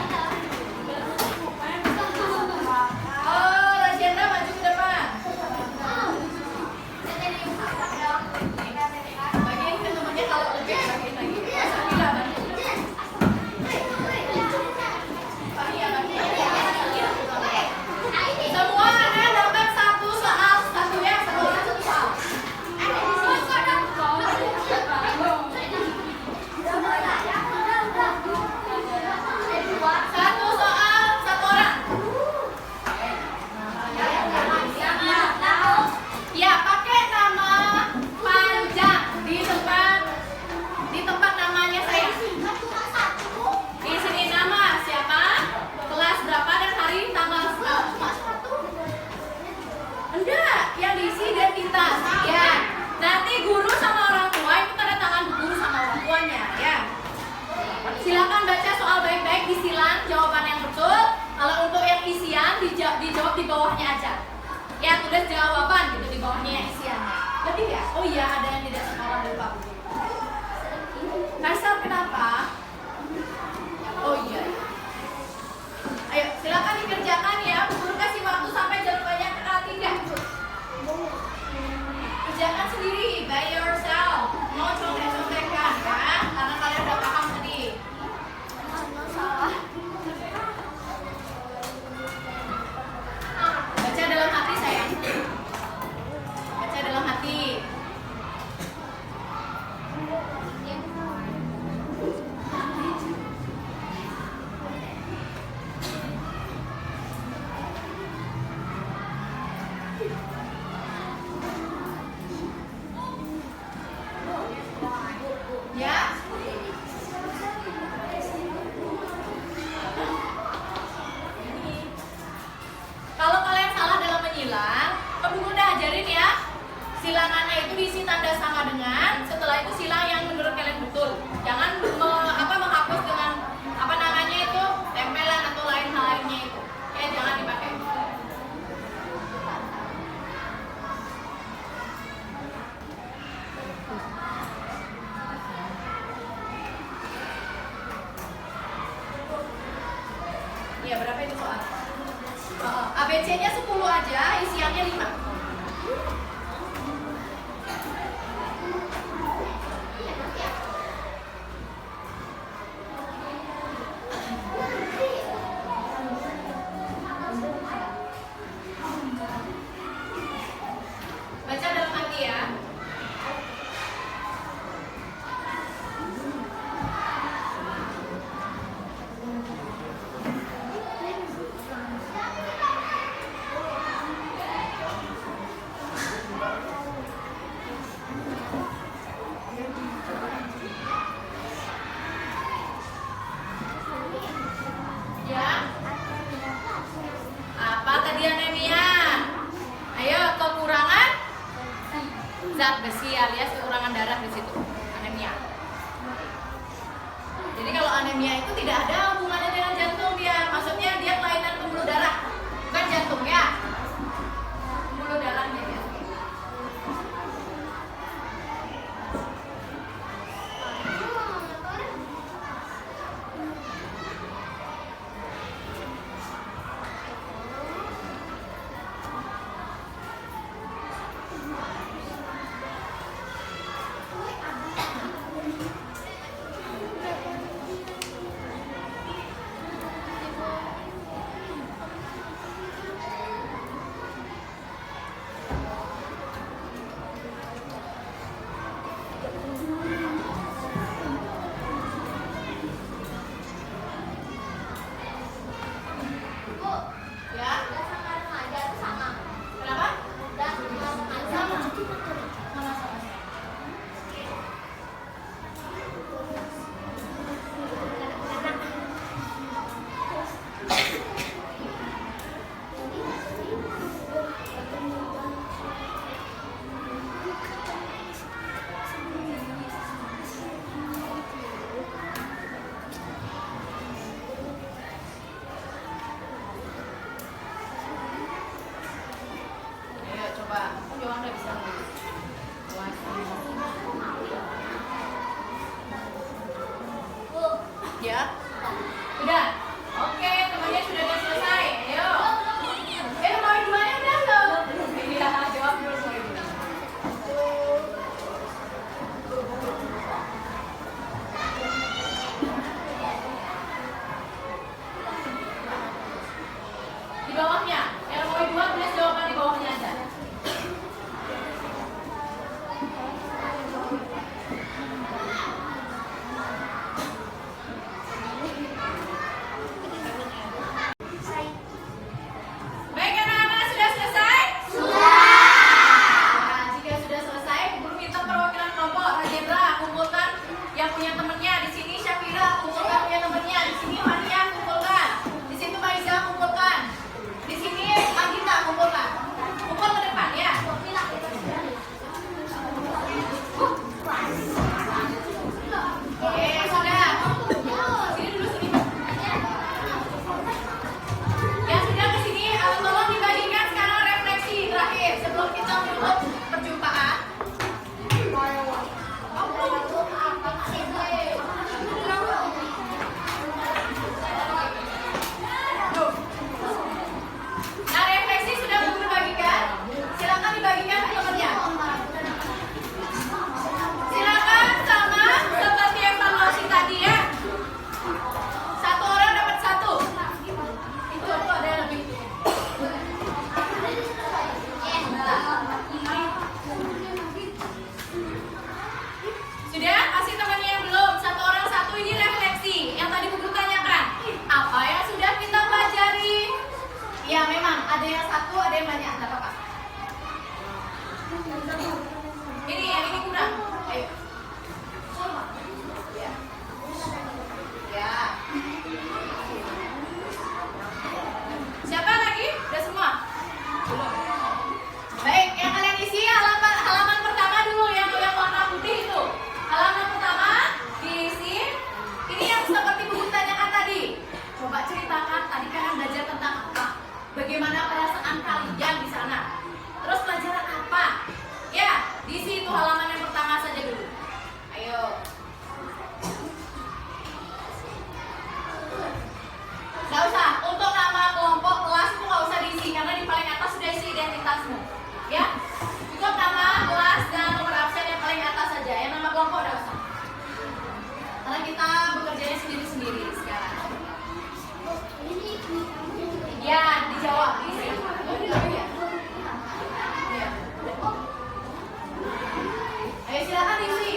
Oh, Rajendra maju ke depan. Bagian ke temennya kalau lebih bagian lagi. Sakila bantu. Semua ada dapat satu soal, satu ya, satu soal. Satu soal, satu orang. Ya, pakai nama panjang di tempat namanya saya. Di sini nama siapa, kelas berapa dan hari tanggal berapa. Enggak, yang diisi identitas. Ya, nanti guru sama orang tua itu tanda tangan guru sama orang tuanya ya. Silakan baca soal baik-baik, disilang jawaban yang betul. Kalau untuk yang isian dijawab di bawahnya aja. Ya, tulis jawaban gitu di bawahnya yang isiannya. Lebih ya? Oh iya, ada yang tidak sekolah lupa. Kaisar kenapa? Oh iya. Ayo, silakan dikerjakan ya. Guru kasih waktu sampai jawabannya tanggal 3. Kerjakan sendiri, by yourself. Mau contek-contekan ya, karena kalian udah paham tadi. Baca dalam hati sayang. Baca dalam hati. Ya. Kalau kalian salah dalam menyilang, Ibu udah ajarin ya. Silangannya itu diisi tanda sama dengan, setelah itu silang yang menurut kalian betul. Jangan menghapus dengan apa namanya itu, tempelan atau lain hal lainnya itu. Ya, jangan dipakai. Iya, berapa itu soal? ABC-nya 10 aja, isiannya 5. Baca dalam hati ya. zat besi alias kekurangan darah di situ, anemia. Jadi kalau anemia itu tidak ada hubungannya dengan jantung dia, maksudnya dia kelainan pembuluh darah, bukan jantung ya, pembuluh darahnya ya. Ya, udah. Oke, temannya sudah selesai. Ayo. Nomor 2-nya udah loh. Iya, jawab dulu nomor 2. Di bawahnya, yang nomor 2 tulis jawaban di bawahnya aja. Baik, anak-anak sudah selesai? Sudah. Nah, jika sudah selesai, guru minta perwakilan kelompok. Rajendra, kumpulkan yang punya temennya. Di sini Syafira, kumpulkan punya temennya. Di sini Maria, kumpulkan. Di situ Maiza, kumpulkan. Di sini Agita, kumpulkan. Kumpul ke depan ya. Oke, sudah. Sini dulu sini. Yang sudah ke sini, tolong dibagikan sekarang refleksi terakhir sebelum kita menutup perjumpaan. Nah, refleksi sudah belum dibagikan? Silakan dibagikan ke temannya. Silakan sama seperti evaluasi tadi ya. Satu orang dapat 1. Itu aku ada yang lebih. Sudah? Kasih temannya yang belum. 1 orang 1 ini refleksi. Yang tadi guru tanyakan. Apa yang sudah kita pelajari? Ya memang ada yang 1, ada yang banyak. Tidak apa-apa. Ini yang ini kurang. Ayo. Ya. Ya. Siapa lagi? Udah semua? Belum. Baik, yang kalian isi halaman pertama dulu yang warna putih itu. Halaman pertama diisi. Ini yang seperti guru tanyakan tadi. Coba ceritakan tadi kalian belajar tentang apa? Bagaimana perasaan kalian di sana? Terus pelajaran apa? Ya, diisi itu halaman yang pertama saja dulu. Ayo. Gak usah, untuk nama kelompok kelas itu gak usah diisi karena di paling atas sudah isi identitasmu. Ya, cukup nama kelas dan nomor absen yang paling atas saja. Yang nama kelompok gak usah. Karena kita bekerjanya sendiri-sendiri sekarang. Ya, dijawab. Diisi. Ya. Ayo silakan diisi.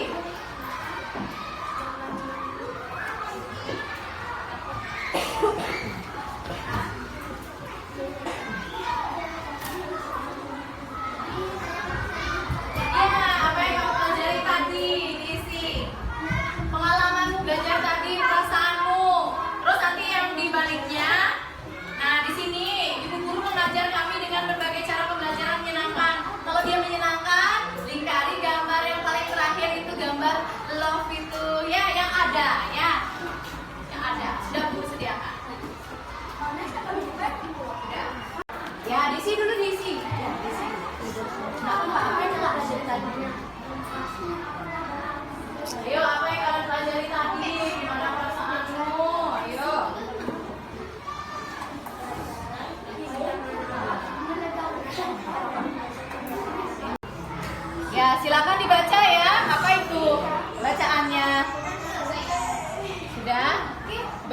Apa yang kamu pelajari tadi diisi. Pengalamanmu belajar tadi, perasaanmu. Terus nanti yang dibaliknya. Nah, di sini ibu guru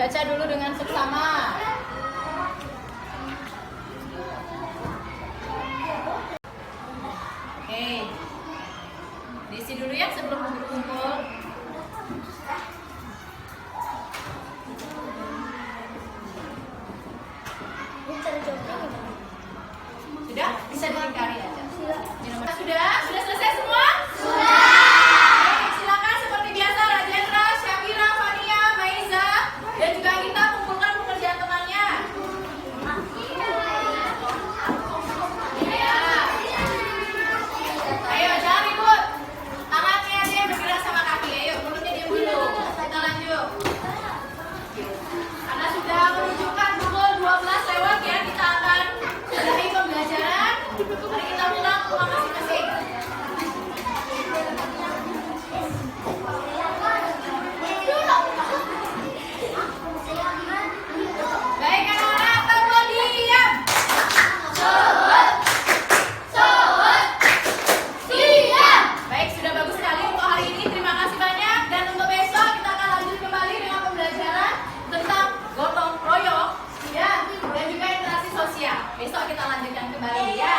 Baca dulu dengan seksama. Oke. Diisi dulu ya sebelum kumpul. Sudah? Bisa dilingkari aja. Sudah selesai semua? Sudah. Silakan seperti biasa Rajendra, Syafira, Fania, Maiza, dan juga kita kumpulkan pekerjaan temannya. Ya. Ayo jangan ribut. Tangannya dia bergerak sama kaki. Ayo mulutnya diam dulu. Kita lanjut. Karena sudah menunjukkan pukul 12 lewat ya, kita akan sudahi pembelajaran. Mari kita pulang ke rumah masing-masing. Baik anak-anak, tempo diam. Siap. Baik, sudah bagus sekali untuk hari ini. Terima kasih banyak. Dan untuk besok kita akan lanjut kembali dengan pembelajaran tentang gotong royong ya, dan juga interaksi sosial. Besok kita lanjutkan kembali ya.